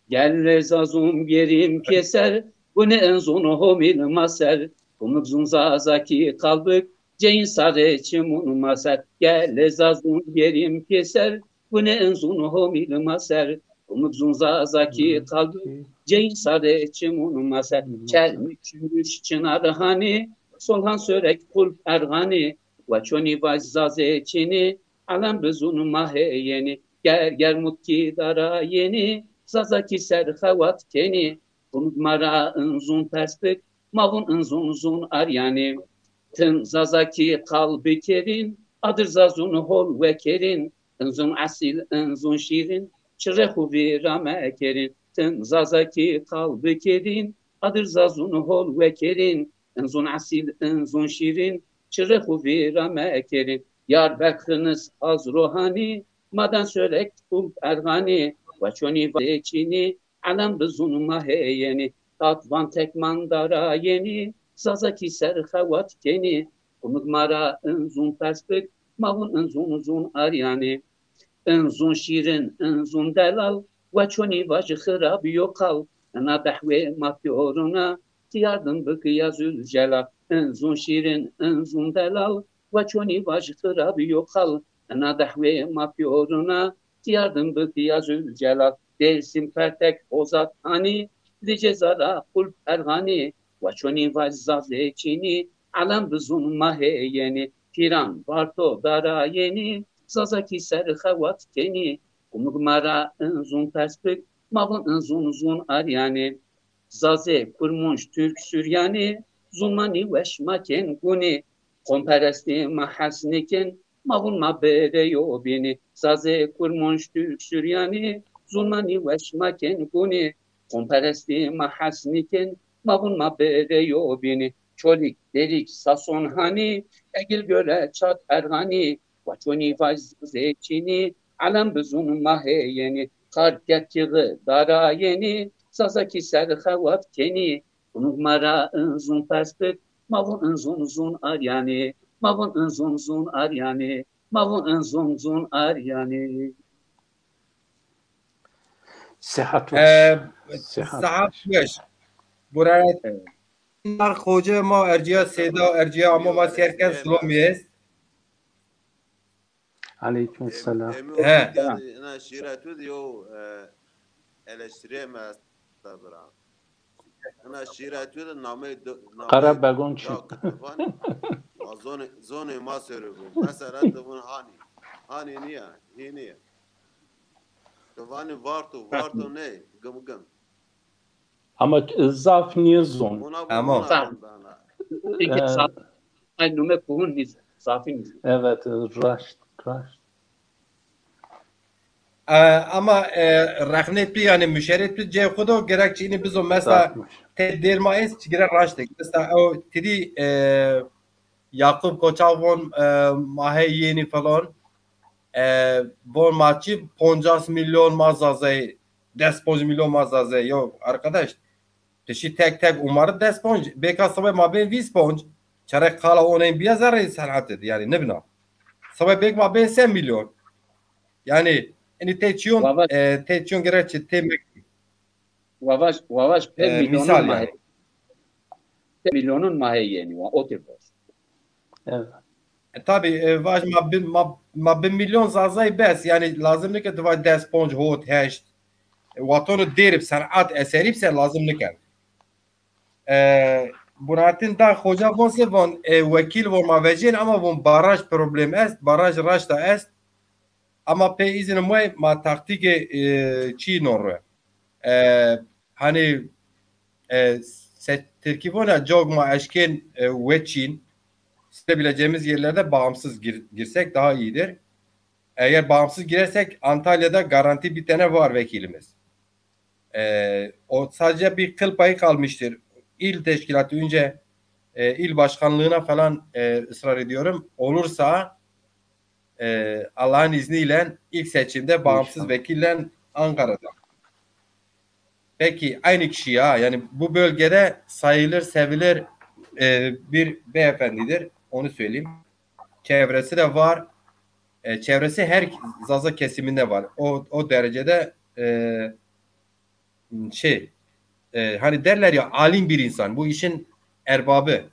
gel lezazum gerim keser bu ne enzunu homil maser kumuk zunzazaki kalbik ceyin sare çimun maser gel lezazum gerim keser bu ne enzunu homil maser kumuk zunzazaki kalbik ceyin sare çimun maser çelmi çürüş çınar hani solhan sörek kul ergani ve çoni vazzaze çini alam bezun maheyeni ger mutki dara yeni zazaki serhavat keni unutmara ınzun perspek mavun ınzun aryani tın zazaki kalbi kerin adır zazun hol ve kerin ınzun asil ınzun şirin çırehu virame kerin tın zazaki kalbi kerin adır zazun hol ve kerin ınzun asil ınzun şirin çırehu virame kerin yar bekriniz az ruhani madan sörek kul ergani ve çoni vecini alam bezun maheyeni tatvan tek mandara yeni zazaki serhavat keni umut mara ınzun perspek mavun ınzun aryani ınzun şirin ınzun delal ve çoni vacı hırab yokal ana behve mafyoruna tiyardın bıkıya zülcelal ınzun şirin ınzun delal ve çoni vacı hırab yokal ana behve mafyoruna tiyardın bıkıya zülcelal dersim pertek ozat hani lice zara kul ergani ve çoni vazzaze çini alam bezun maheyeni piran varto dara yeni zazaki serhavat keni umugmara ınzun perspek mavun ınzun aryani zaze kurmuş Türk Süryani zulmani veşmaken guni komperesti mahasniken mavun mabere yobini zaze kurmuş Türk Süryani zulmani veşmaken guni komperesti mahasniken mavun mabere yobini çolik derik sason hani egil göle çat ergani vaçoni vazze çini alam bezun maheyeni karketiği dara yeni sazaki serhavat keni unugmara ınzun perspek mavun ınzun aryani mavun ınzun aryani mavun ınzun aryani Sıhhat veş. Buraya Hoca ma erciya seda erciya ama ma serken slomiyes. Aleyküm selam. Ana şiratu diyor eleştiriye mestabra. Ana şiratu da namı Kara begon çık. Zone ma söylüyor. Mesela da bunu hani niye? Tavani varto ne? Gım. Ama zaf niye zon? Ama ay nume kuhun niz zafin. Evet, raşt. ama rahmet bir yani müşerret bir cevkodo gerekçini biz o mesela dermayız girer raştık. Mesela o dedi Yakup Koçavon maheyeni falan bu maçı 50 milyon mazazay 10 milyon mazazay yok arkadaş Teşi tek umarı 10 ponj. Beka sabah mabin 20 ponj. Çarek kala onun bir zararı sanat dedi. Yani ne bina. Sabah bek mabin 100 milyon. Yani teçiyon gerekçe temek. Vavaş per milyonun yani. Milyonun maheyeni var. O tip. Evet. Tabii vaş mabin milyon zazay bes. Yani lazım ne ki dıvay 10 ponj hot heşt. Vatonu derip sanat eserip sen lazım ne ki. Bunatin da hoca vonse von vekil von mavejin ama von baraj problem est baraj raşta est ama pe izin ma taktik çi norre hani terkibona jogma eşken veçin istebileceğimiz yerlerde bağımsız girsek daha iyidir. Eğer bağımsız girersek Antalya'da garanti bir tane var vekilimiz. O sadece bir kıl payı kalmıştır. İl teşkilatı önce il başkanlığına falan ısrar ediyorum. Olursa Allah'ın izniyle ilk seçimde bağımsız İnşallah. vekille Ankara'da. Peki aynı kişi ya. Yani bu bölgede sayılır, sevilir bir beyefendidir. Onu söyleyeyim. Çevresi de var. Çevresi her Zaza kesiminde var. O derecede hani derler ya alim bir insan. Bu işin erbabı.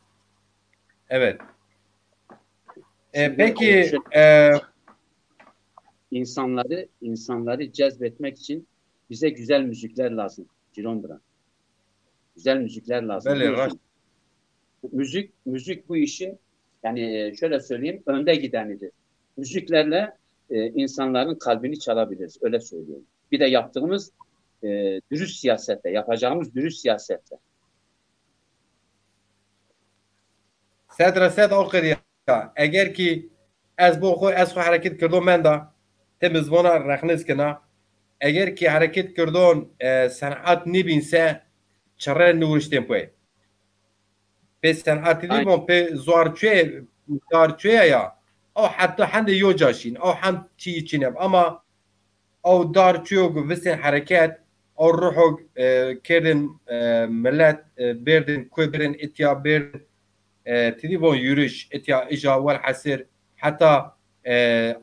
Evet. Peki insanları cezbetmek için bize güzel müzikler lazım. Cirondra. Güzel müzikler lazım. Böyle Müzik bu işin yani şöyle söyleyeyim önde gidenidir. Müziklerle insanların kalbini çalabiliriz. Öyle söylüyorum. Bir de yaptığımız dürüst siyasette, yapacağımız dürüst siyasette. Sedre okuriya. Eğer ki ez xo hareket kردو من da temiz vona rexnes kina. Eğer ki hareket kردون sanat nibinse çare nurişten poy. Pe sanat nibon pe zarçuya ya. O hatta hande yocaşin. O ham çi içinem ama o darçuyo visen hareket o ruhu kerin millet berdin kuberin itya berdin تديبون yürüyüş اتيا اجا والحسر حتى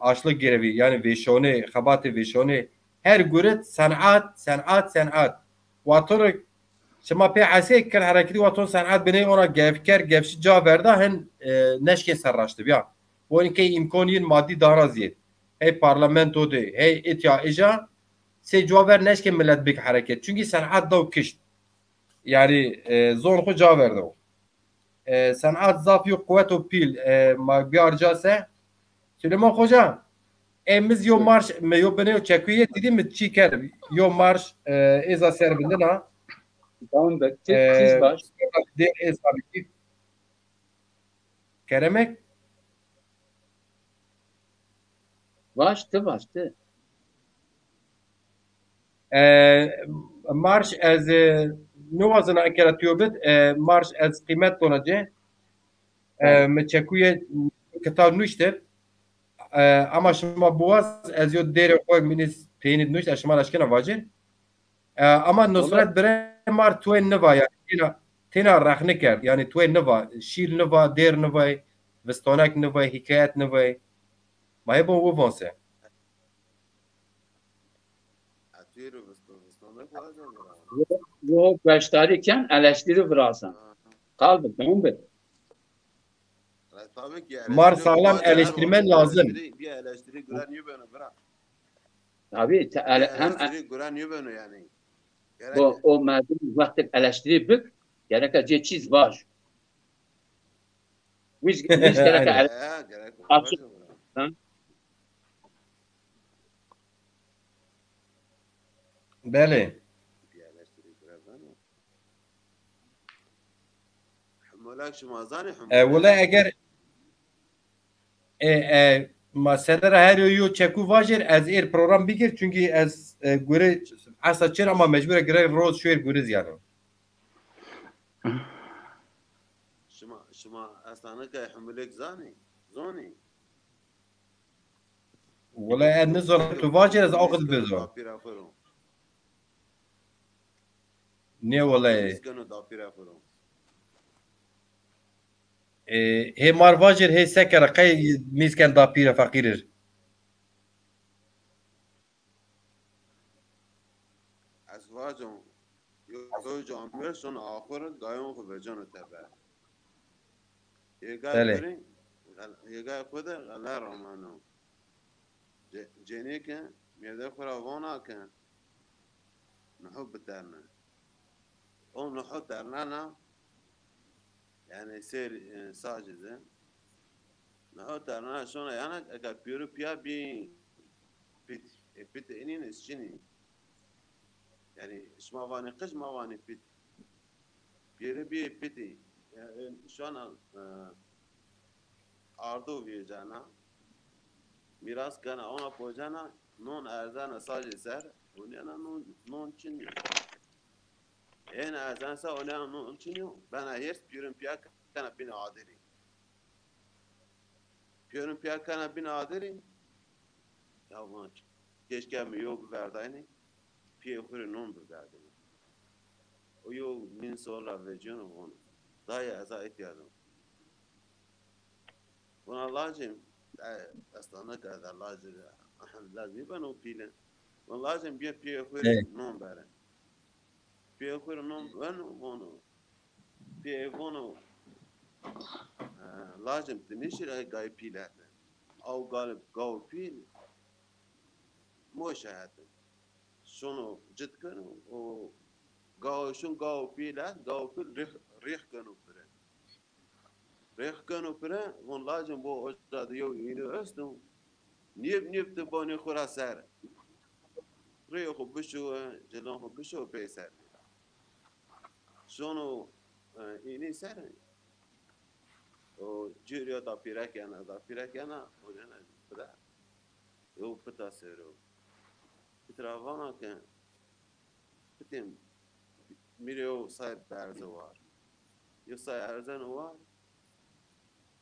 açlık grevi yani veşone xabatı veşone her güret sanat vator şema pe ase kar hareketi vator sanat beni ona gevker gevşi caverda hen neşke sarraştı ya bu inke imkaniyen maddi daraziyet hey parlamento de hey etiya eja se caver neşke millet bek hareket çünkü sanat da kişt yani zon xo caverda o sanat zaf yok kuvvet o pil ma biarcase Süleyman Hoca emiz yo marş me yo bene yo çeküye dedi mi çiker yo marş eza serbinde na tamam da tiz baş de eza keremek baştı marş az nuvazına ekeratiyobet marş az kıymet donace me çeküye kitab nuşter ama şuma boğaz ez yo dere koy minis peynir nuş aşma aşkına vacir ama Nusret bire mar tuen neva yani tena rahne kerd yani tuen neva şiir neva der neva vestonak neva hikayet neva ma hebo bu vonse bu başlarken eleştiri bıraksan kaldı tamam mı? Mar sağlam eleştirmen lazım. Bir eleştiri gören yübeni bırak. Tabii hem eleştiri gören yübeni yani. O merdum vakti eleştiri bük gerek çiz var. Biz gerek açık. Bele. Valla eğer mesela her yo çeku vajir az program bigir çünkü az göre asa çer ama mecbur göre roz şöyle görüz yani. Şuma aslında ki hamilek zani. Valla en ne zor tu vajir az ağız bezo. Ne valla? He marvajir he sekere kay misken da pire fakirir. Azvacım yo camir son ahir gayon ko becan tabe. Yega koda galar romano. Jenike miyade khuravona kan. نحب ترنا او نحط ترنانا يعني سير ساجزه نحط ترنانا شلون يعني اگر بيرو بيا بي بيت انين اسجني يعني ايش ما فاني قش ما فاني بيت بيرو بي بيتي يعني شلون اردو بيجانا ميراث كان انا بوجانا نون ارزانا ساجي سر ونانا نون چني انا ازان سا ونانا نون چني بنا هيرس بيرن بياك kana bin adiri. Piyonun piyar kana bin adiri. Ya buna keşke mi yok verdayını. Piye kuru non bu verdayını. O yok min sonra veciyonu onu. Daha ya eza ihtiyacım. Buna lazım. Aslında kadar lazım. Lazım ben o pilen. Buna lazım bir piye kuru non veren. Piye kuru non ben onu. Piye onu. Lazım dinişir gay pilerden. Av galip gav pil. Moşahatın. Şunu cidken o gavşun gav piler gav pil rih kanu pire. Rih kanu pire von lazım bu ocada yok yine östüm. Niyep de bana kura ser. Rih o bişo celan o bişo peyser. Şunu ini ser. O jüriyo da pirakena o ne pira. Yo pita sero. Pitravana ke pitim Miriyo say berzo var. Yo say erzan var.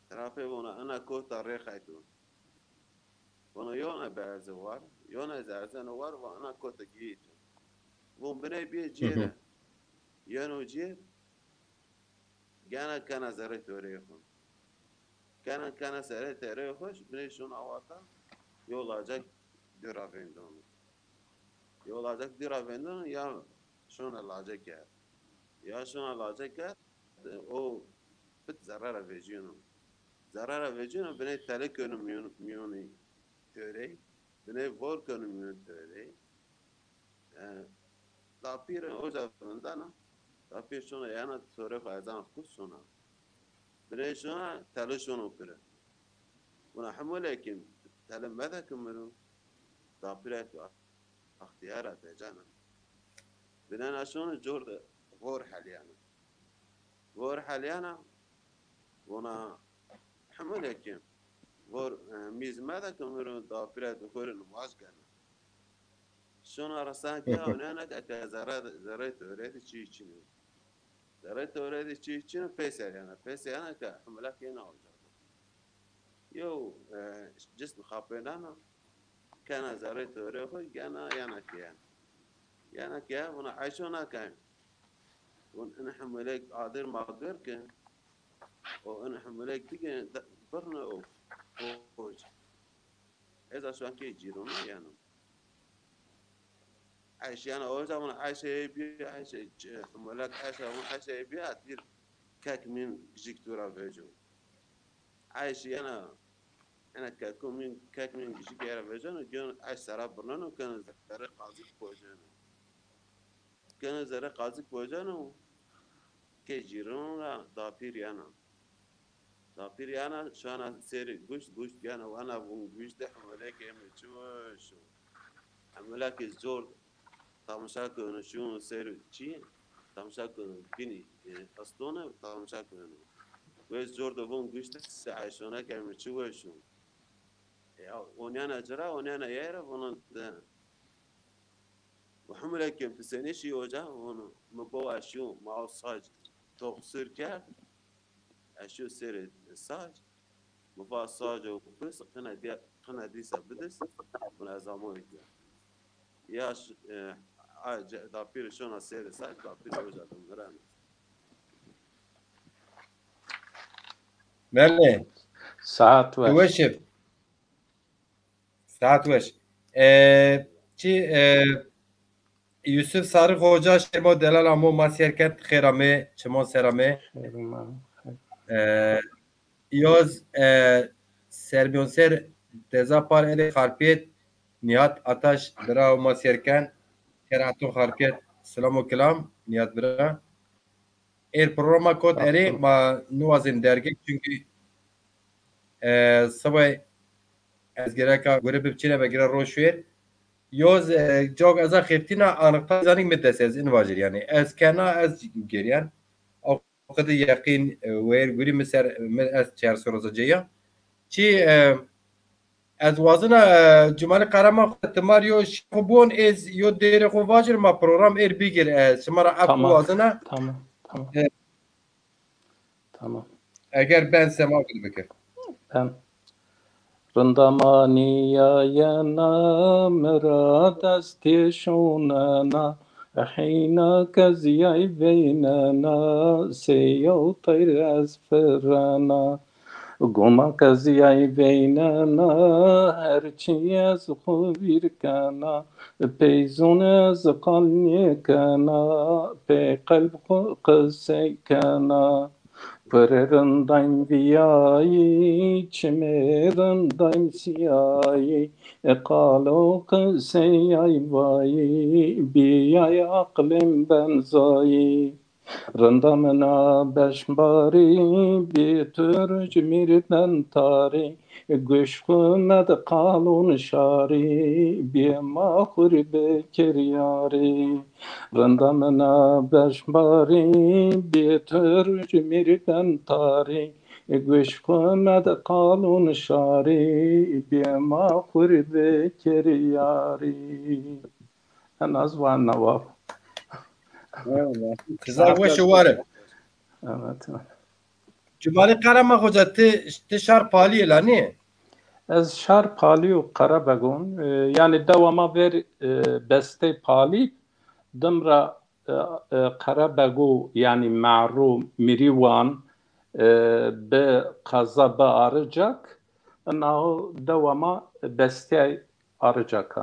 Terape ona ana ko tarihaytu. Ona yona berzo var. Yona erzan var ve ana ko tagit. Bu bene bir cire. Yano cire. Gana kana zare toreyhun. Kana zare toreyhoş bene şun avata yol alacak diravendon. Yol alacak diravendon ya şun alacak ya. Ya şun alacak ya o bit zarara vecino. Zarara vecino bene telek önüm miyoni törey. Bene vor önüm miyoni törey. Tapir o zamandan tapir şuna yana töre faydan kus şuna. Bene şuna teleshon okure. Buna hamlekim telem mada kımırım. Tapiret اختيارات جانا بدنا شون جورد غور حاليانا ونا حملك غور ميز ماذا كمرون دافرات غور نماز كنا شون رسان كه ونانا كزرات وريد تشيچين زرات وريد تشيچين فيسر كحملك هنا يو جسم خابينانا كان زرت وريخو كان يانا كيا ونا عايشونا كان ون حملك قادر ما قدر كان وان حملك تيجي برنا او فوج اذا شو كي جيرونا يانا عايش يانا اوزا ونا عايش بي عايش حملك عايش بي ادير كاك من جيكتورا فيجو عايش يانا أنا كاكمين جيكيرا فيجانو جون عايش سراب برنانو كان زرق قازق بوجانو كي جيرونغا دابيريانا شانا سيري قوش جانا وانا بون قوش ده حملاك يمي شوشو حملاك الزور تامشاكو نشون سيري چي تامشاكو بيني أسطونا تامشاكو وزور ده بون قوش ده سعيشونا كيمي شوشو ونانا جرا ونانا يارا ونان وحملك يوم تسنيشي وجا ون مبوا أشيو مع الصاج تغسر كار أشيو سير الصاج مبوا الصاج وبس قنا دي سبدس ونازامون كيا ياش دابير شونا سير الصاج دابير وجا دمران بله ساعت وشف ساعت وش چی یوسف صارخ hoca شما دلال امو مسیر کرد خیرامه چما سرامه یاز سربیون سر دزا پار ال خارپیت نیات آتش برا و مسیر کن کراتون خارپیت سلام و کلام نیات برا ایر پروگراما کد اری ما نوازن درگه چونکه سوای از گرکا گره بچینه بگیره روشویر یوز جاگ از خیفتینا آنقطع زنی مدرسه از این واجر یعنی از کنا از گریان او قد یقین ویر گوری مسر از چهار سروزه جیا چی از وازن جمال قرما تماریو شخبون از یو دیر خو واجر ما پروگرام ایر بیگیر شمارا اپ وازنه تمام Eğer ben sema bikir. Ben Rındamaniya yana mera desti şunana Hina kaziyay beynana seyo tayr az ferana Goma kaziyay beynana herçi az khubir kana Peyzun az qalni kana Pe qalb qasay kana Pırırındayım viyayı, çimerindayım siyayı, Kalo kıseyay vayı, biyay aklım benzayı. Rındamına beşbari, bir tür cmirden tari, Güşkümed kalun şari, bir mahur bekir yari. Rındamına beşbari, bir tür cmirden tari, Güşkümed kalun şari, bir mahur bekir yari. En az var nevaf. Kızarmış varım. Evet. Cumali Karama Hoca te şar paliye la ne? Ez şar pali u Karabekon yani devama ver beste pali demra Karabego yani ma'ru miriwan be kaza be arayacak o devama beste arayacak.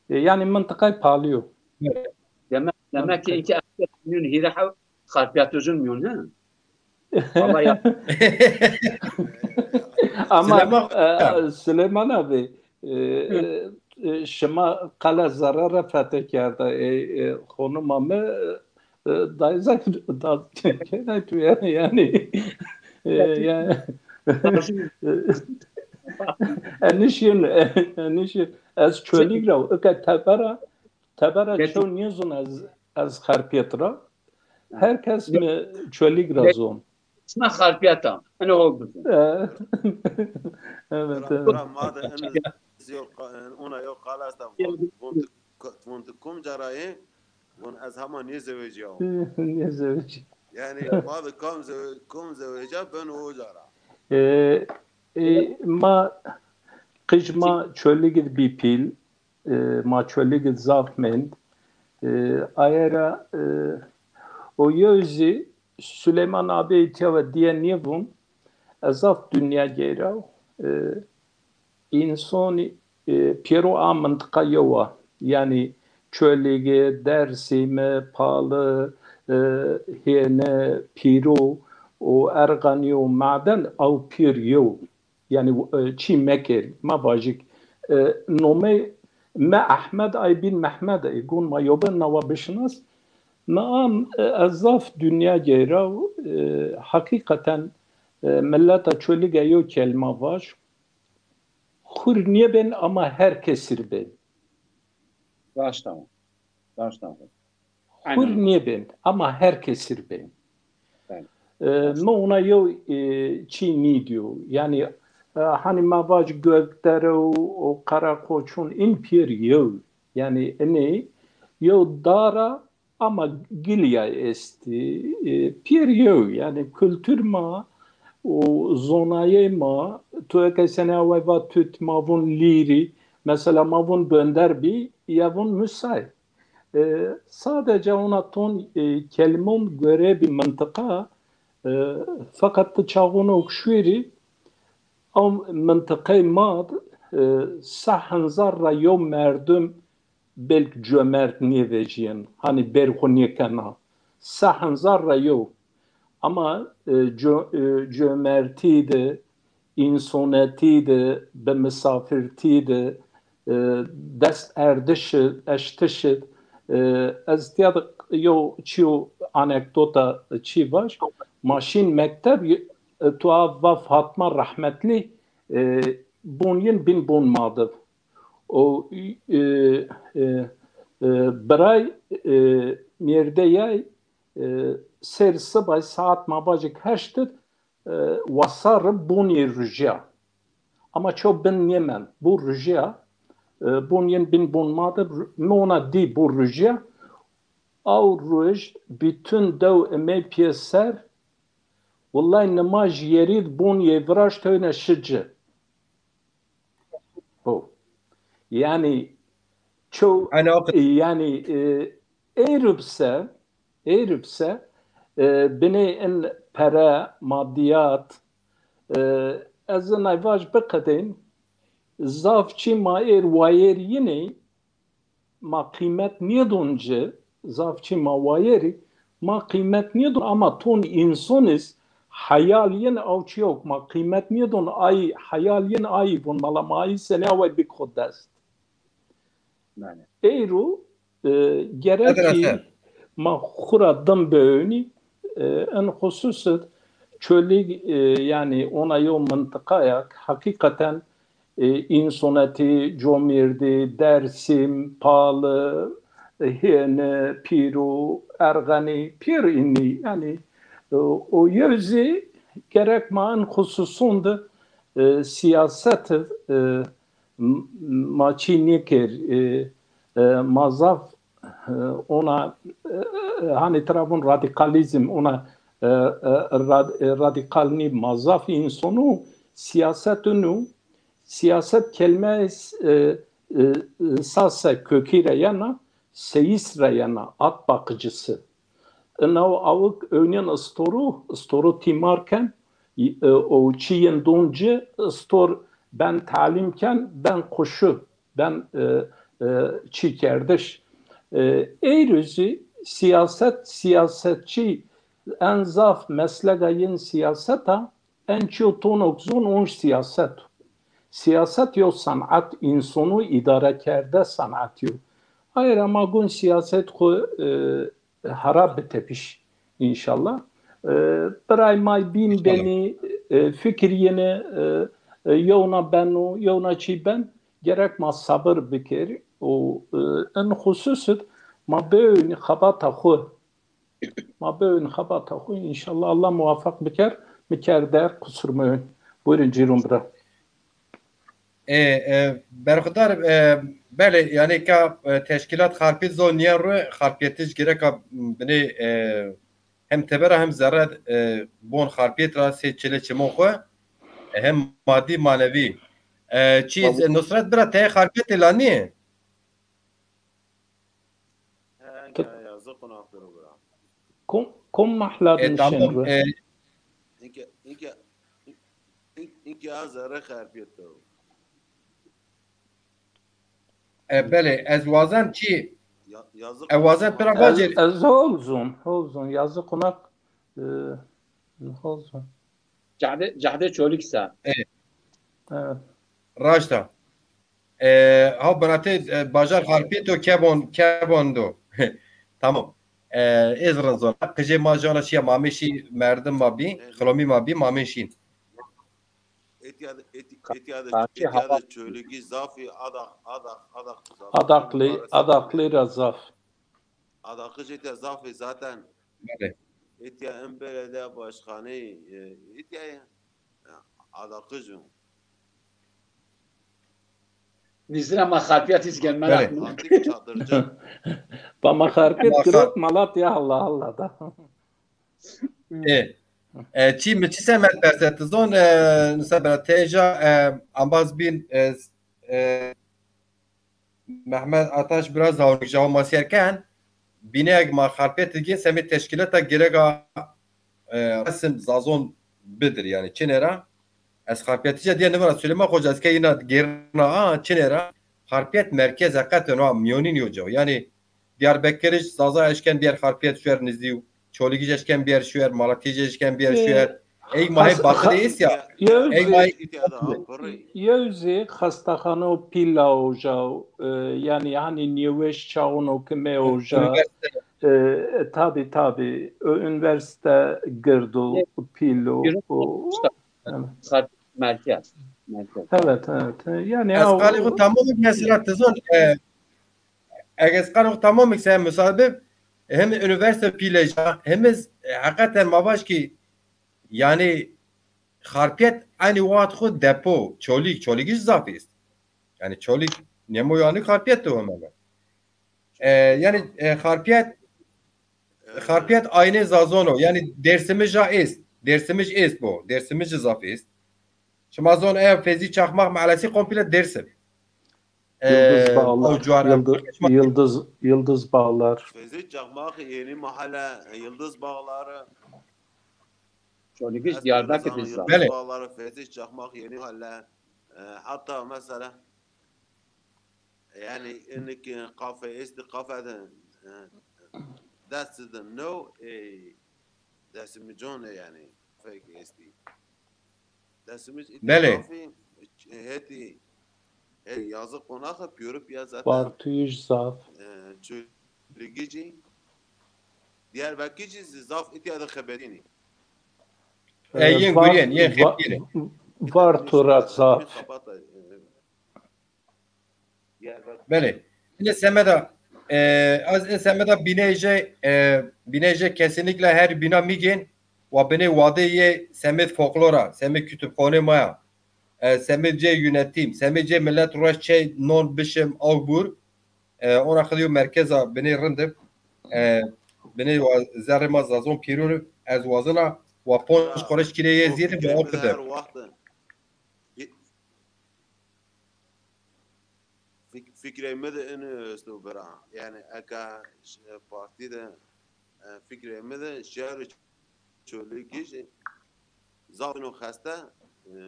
Yani mıntıkayı paliyo. Demek ki iki akşam hiraha karpiyat üzülmüyor ha? Allah ya. Ama Süleyman abi şema kala zarara fetih kerdi. Konuma mı dayızak da yani yani enişin az çölük rav tabara çöl niyazun az karpiyatra herkes mi çölük razon اسمها خاربياتا انا oldu. Evet. Ona yok kalas da vontukum jarayı von az hemen ne zeveci o. Ne zeveci. Yani madı kom zeveci ben o jara. Ma kıjma çölü gid bipil ma çölü gid zafmend ayara o yüzü Süleyman abi itiyor diye niye bun? Azaf dünya gerav. İnsan Piero a mıntıka yova. Yani çölege, dersime, palı, hene, piro, o erganiyo, maden, av pir yov. Yani çi meker, ma vajik. Nome me Ahmed ay bin Mehmed ay gun ma yoben nava bişnas. Naam azaf dünya gerav hakikaten millete çölüge yok kelime var. Hur niye ben ama herkesir ben. Baştan. Hur niye ben ama herkesir ben. Ma ona yok çi ni diyor. Yani hani mavac göktere o kara koçun in pir yok. Yani ne yok dara ama gilya esti pir yani kültür ma o zonaye ma tueke sene va tüt mavun liri mesela mavun bönder bi yavun müsay sadece ona ton kelimon göre bir mıntıka fakat çağını okşuiri o mıntıkayı mad sahn zarra yom merdum belki cömert niye veciyen hani berhuniye kana sahn zarra yok ama cömertiydi insonetiydi be misafirtiydi dest erdişi eştişi ez tiyad yo çiyo anekdota çi var maşin mektep tuav va Fatma rahmetli bunyin bin bunmadı o Bray mirdeyay ser sabah saat mabacık heştet vasarı bunyi rüja ama çok ben yemen bu rüja bunyin bin bunmadı mona di bu rüja av rüj bütün dev eme piyeser Vallahi nemaj yerid bun yevraş töyne şıcı. Bu. Yani çoğu yani Eyrüpse bine en para maddiyat az nayvaj bıkadın zafçı maer wayer yine ma kıymet niye donca zafçı ma wayeri ma kıymet niye don ama ton insanız hayal yine avçı yok ma kıymet niye don ay hayal yine ay bun malamayı sene ve bir kodest Eyru gereki ma khura dambeyni en hususet çölü yani ona yol mıntıkayak hakikaten insoneti, Comirdi, Dersim, Palı, Hene, Piru, Ergani, Pir inni yani o yüzü gerek maan hususunda siyaset maçı nikir mazaf ona hani tarafın radikalizm ona radikalni mazaf insonu siyaset kelime sasa köküyle yana seyisre yana at bakıcısı. Nav avuk önyen storu timarken o çiyen doncu stor ben talimken ben koşu ben çikerdiş. Eyrüzü siyasetçi en zaf meslekayın siyaseta en çoğunluk zon onş siyaset. Siyaset yok sanat insonu idare kerde sanat yok. Hayır ama gün siyaset ko harap tepiş inşallah. Biray may bin beni fikir yine yona benu yona çi ben gerek ma sabır bikir o en hususet ma beyn khabata xu inşallah Allah muvaffak bikir mikar der kusurmayın. Buyurun cirum bira. برخدار بله یعنی که تشکیلات خارپیت زونیه رو خارپیتش گره که بنی هم تبره هم زرد بون خارپیت را سی چله چمون خو هم مادی مانوی چیز نصرت برا ته خارپیت لانیه کم محلات نشن رو اینکه از زره خارپیت دارو بله از وازن چی؟ وازن پرا باجر از هولزون yazı konak هولزون جهده çoliksa evet راشتا ها براتي باجار خاربيتو كابوندو tamam ازرزون قجي ما جانا شيا مامشي مردم ما بي خلومي ما بي مامشين etiyada çölüki zafi adaklı razaf adakı etiya zafi zaten etiya en belediye başkanı etiya adakıcım Nizra maharpiyat hiç gelmez mi? Antik çadırcı ba maharpiyat kırık Malatya Allah da چی مچی سمت پرسنتزون نسبت تیجا ambaz bin Mehmet Ataş biraz daha cevap masiyerken binek ma harpet gibi semit teşkilata gereka resim zazon bidir yani çinera es harpetice diye ne var söyleme hocası ki yine gerna çinera harpet merkez hakikaten o miyonin yoca yani Diyarbakır zaza eşken bir harpet şuer nizdiu Çoligic eşken bir yer şuer, Malatya'cı eşken bir yer şuer. Ey mahe bakırıyız ya. Ey mahe Yevzi hastahane pilla oja yani hani niyeş çağın okume oja tabi üniversite girdu pillo merkez. Evet yani asqalı tamam mesela tezon asqalı tamam sen müsaade hem üniversite pileja hem hakikaten mabaş ki yani harpiyet aynı vaat xud depo çolik zafi ist yani çolik nemo yani harpiyet de hemen yani harpiyet aynı zazono yani dersimi ja ist Dersimiz est bu. Dersimiz zaf est. Şuma zon ev fezi çakmak mahallesi komple Dersim. Yıldız Bağlar. Yıldız Bağlar. Fezi çakmak yeni mahalle Yıldız Bağları. Çoligiş Diyarbakır bizzat. Yıldız Bağları, Fezi çakmak yeni mahalle. Hatta mesela yani inneki kafe esti kafeden dersinden no dersimi John yani fake esti. Dersimiz kafe heti yazı konağı pürüp yazar. Bartuş zaf. Çoligici Diyarbakır'cı zaf itiyadı haberini. Yen guriyen, yen khepire. Var Turat zaf. Bele. Yine semeda az semeda binece kesinlikle her bina migin ve bine vadiye semet folklora, semet kütüphane maya. Semetce yönetim, semetce millet uğraşçı non bişim ağbur. Ona kadar merkeza bine rındip bine zerrema zazon pirunu az wazına ve ponç koreş kireye ziyeti bu akıdır. Fikrimi de en istobara. Yani aka partide fikrimi de şehir çölükiş zaten hasta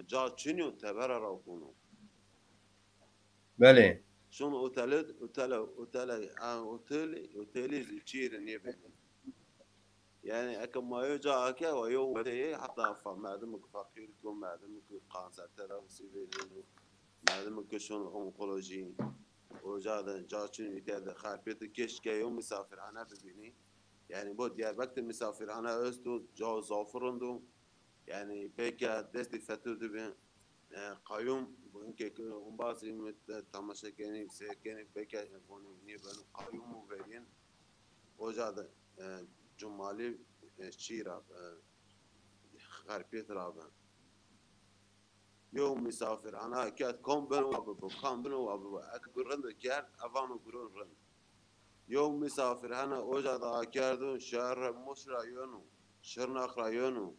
ca çiniyor tebera rakunu. Bele. Şun oteli çiğrin yebeni. Yani aka mayo ca aka ve yo ve hatta fahmadım ki fakir komadım ki kanser tedavisi veriyor. Madem ki şun onkoloji Ocağı Caçın ülkede harpiyeti keşke yom misafirhane bibini. Yani bu Diyarbakır misafirhane öztü, Cağı Zaferundu. Yani peki desti fethüdü ben kayyum bunke bazı tamaşa keni sekeni peki bunu niye ben kayyumu verin. Ocağı Cumali Şira harpiyet raben. Yom misafir ana kât kom beno abu kom beno abu akgurun da kâr avanu gurun rın. Yom misafir ana oca da kârdun şehir Muşra yonu Şırnak rayonu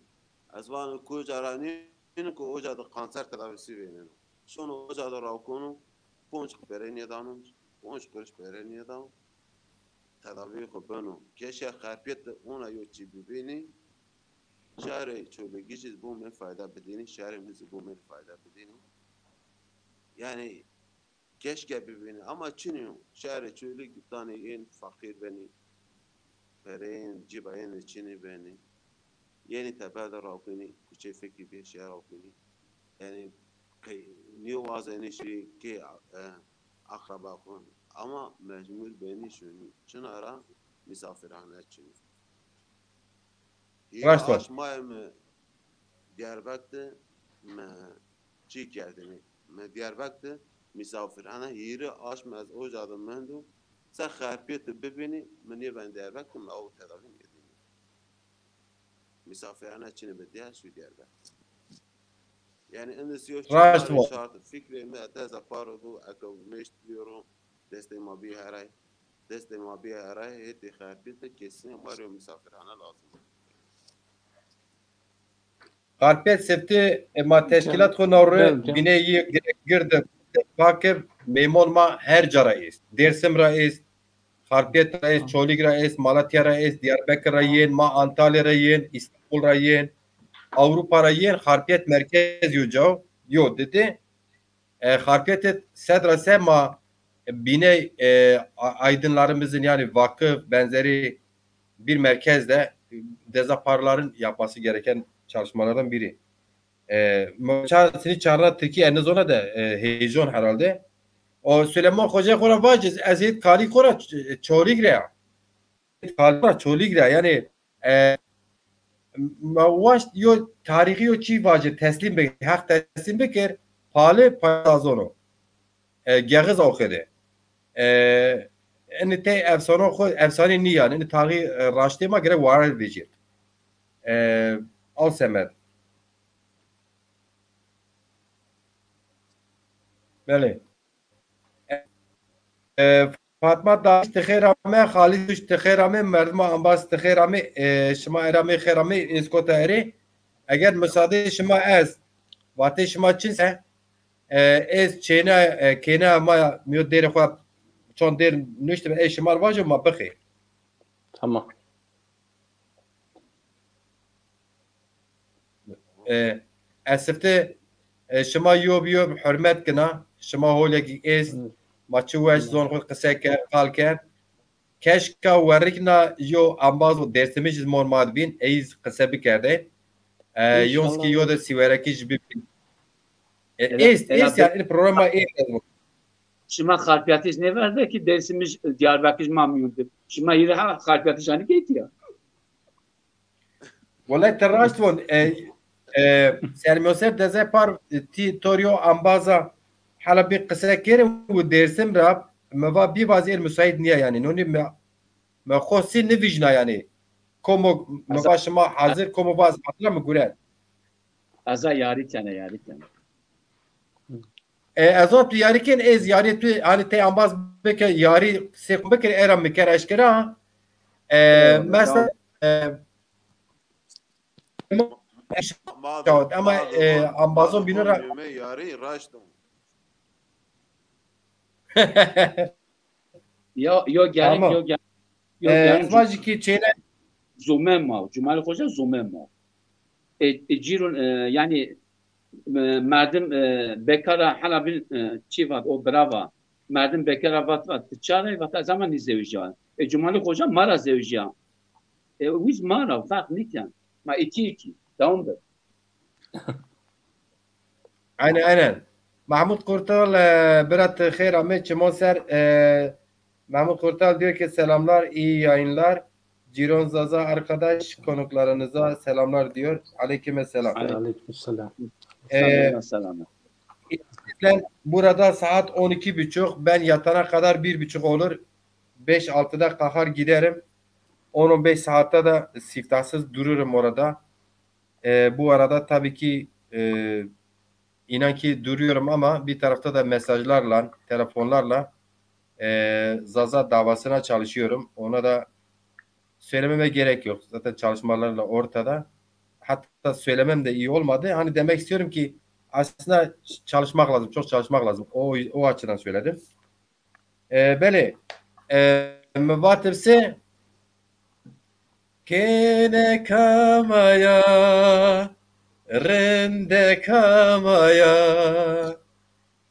azvanı kucarani ko oca da kanser tedavisi verin. Şunu oca da rakunu ponç pereniye danun ponç kuruş pereniye danun tedavi kubenu keşke harpiyet ona yoçi bibini şehre çöle geçiz bu men fayda bedeni şehrimizi bu men fayda bedeni yani keşke birbirini ama Çin'in şehre çöle gittiğini en fakir beni pereyin cibayen Çin'i beni yeni tebada rakini küçük fikri bir şehir rakini yani niye vazeni şey ki akraba konu ama mecbur beni şunu Çin ara misafirhane Çin. Aş mı Diyarbakır mı çiğ kerdini mı Diyarbakır misafirhane yeri aşmaz ocağı mendu sen harpiyeti bibini meni ben Diyarbakır mı o tedavi edeyim misafirhane Çin'e bediye şu Diyarbakır yani endüstriyo şartı fikrimi teza parodu akıl meştliyorum desteğime bir haray heti harpiyeti kesin var ya misafirhane lazım. Harpiyet septi ma teşkilat konarı bineyi girdi. Bakır memon ma her cara ist. Dersim reis, Harpiyet reis, Çolig reis, Malatya reis, Diyarbakır reis, ma Antalya reis, İstanbul reis, Avrupa reis, Harpiyet merkez yucav. Yo dedi. Harpiyet sedrase ma bine aydınlarımızın yani vakıf benzeri bir merkezde dezaparların yapması gereken çalışmalardan biri. Seni çağıran Türkiye en azından da heyecan herhalde. O Süleyman Hoca kora vaciz aziyet kali kora çoğuligre. Kali çoğuligre yani mavaş yo tarihi yo çi vaciz teslim be hak teslim bekir pale payazonu. Geğiz okede. En te efsane niye yani tarihi raştema göre varal becir. Al semer. Bele. Fatma da istixerame Halid istixerame merdma ambas istixerame şma erame xerame iskota eri eğer müsaade şıma ez vatê şıma çinse ez çêne kêne ma miyo derê xwe çon dêr niştim ez şımar vajo ma bixê. Tamam. Esifte şıma yob hürmet kina şıma holekî ez ma çi weş zon xwe qise ker qal ker keşka werikna yo ambaz dersimi ji mor madbin ez qise bikerde yonski yo da siwerekî ji bibin ez yani programa ez Şima harfiyatış ne verdi ki dersimiz Diyarbakır mamnundur. Şima yine harfiyatış hani gitti ya. Vallahi terraş von sermiyoser deze par ti torio ambaza hala bir kısa kerim bu dersim rab meva bir bazı el müsait niye yani noni me khosi ne vijna yani komo mevashma hazır komo baz hatırla mı güler Aza yari tane azot yariken ez yari tu hani te ambaz beke yari se beke eram meker aşkara mesela ama ambazon binura yari raştım. Yo gerek. Zvacı ki çeyre Zomem ma. Cumali Hoca zomem ma. Cirun yani merdim bekara hala bir çivat o brava. Merdim bekara vat çare vat zaman izleyeceğim. Cumali Hoca mara izleyeceğim. Biz mara fark niken. Ma 2-2. Tamamdır. Aynen. Mahmut Kurtal Berat Khair Ahmet Çemonser Mahmut Kurtal diyor ki selamlar, iyi yayınlar. Ciron Zaza arkadaş konuklarınıza selamlar diyor. Aleykümselam. Aleykümselam. Selam. Burada saat 12.30. Ben yatana kadar 1.30 olur. 5-6'da kalkar giderim. 10-15 saatte de siftahsız dururum orada. Bu arada tabii ki inan ki duruyorum ama bir tarafta da mesajlarla, telefonlarla Zaza davasına çalışıyorum. Ona da söylememe gerek yok. Zaten çalışmalarla ortada. Hatta söylemem de iyi olmadı. Hani demek istiyorum ki aslında çalışmak lazım. Çok çalışmak lazım. O açıdan söyledim. Böyle müvatipse kene kamaya rende kamaya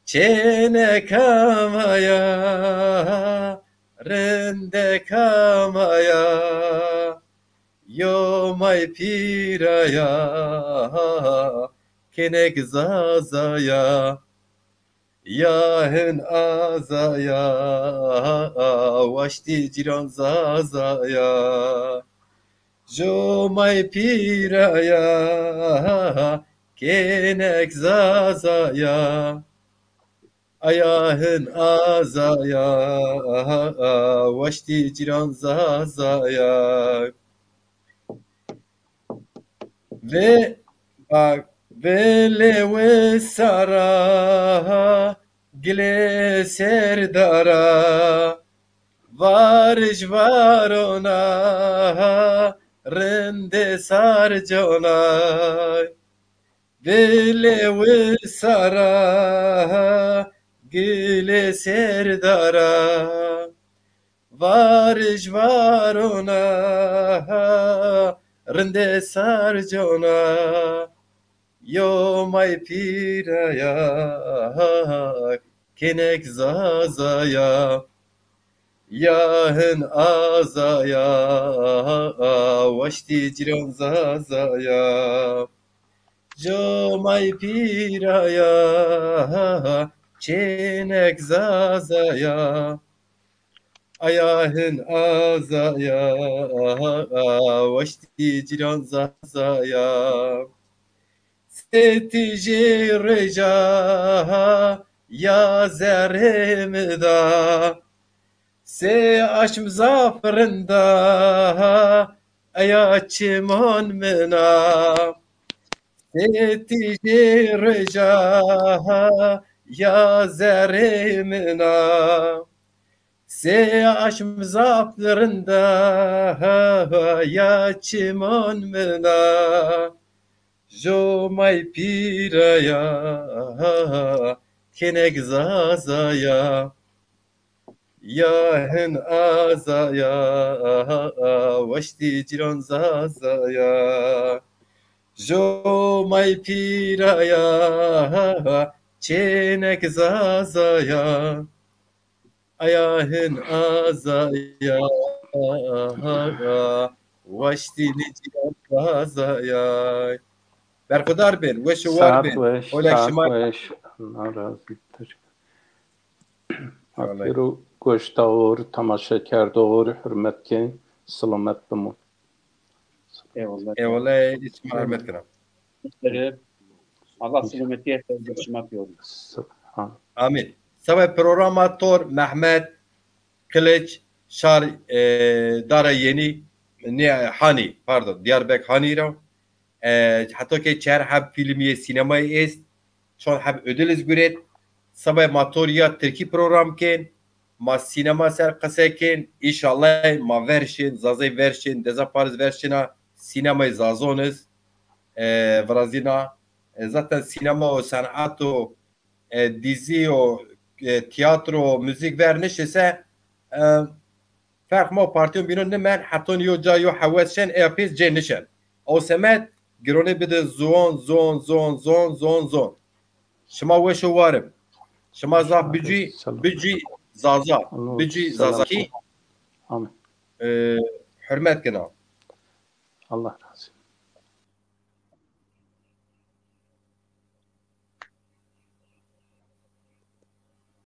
çene kamaya rende kamaya yo may piraya kenek zazaya yahın azaya vaşti ciran zazaya jo may piraya kenek zazaya ayahın azaya vaşti ciran zazaya ve bak vele ve sara gile serdara varj varona rende sarjona vele ve sara gile serdara varj varona rende sarjona yo may piraya kenek zazaya yahın azaya vaşti ciran zazaya jo may piraya çenek zazaya ayahın azaya vaşti ciran zazaya Setici reca ya zerrimda se aşm zaferinde aya çiman mena Setici reca ya zerrimna se aşm zaferinde ya çiman mena Jo may piraya kenek zazaya Yahin azaya Vaşti ciron zazaya Jo may piraya Çenek zazaya Ayahin azaya Vaşti ciron zazaya Berkudar bin, ve şu var bin. Saat veş, narazıdır. Afiru goştavur, tamaşa kerdavur, hürmetken, selamet bimon. Eyvallah. Eyvallah, içime hürmet kıram. Allah selametiye görüşmek yolu. Amin. Sabah programatör Mehmet Kılıç Şar Dara Yeni Hani, pardon, Diyarbakır Hani ra. حتی که چهار حب فیلمی سینمایی است چون حب ödül izgüret sabah maturiya Türkiye program ken ma sinema ser qase ken inşallah ma verşin zazay verşin dezapariz verşina sinemayı zazoniz Brazina zaten sinema o sanat o dizi o tiyatro müzik verniş ise fark ma partiyon binun ne men haton yo cayo havasşen epiz cenişen o semet گرونه بده زون زون زون زون زون زون شما وش وارم شما زاف بجی زازا بجی زازاکی حرمت کنا الله razı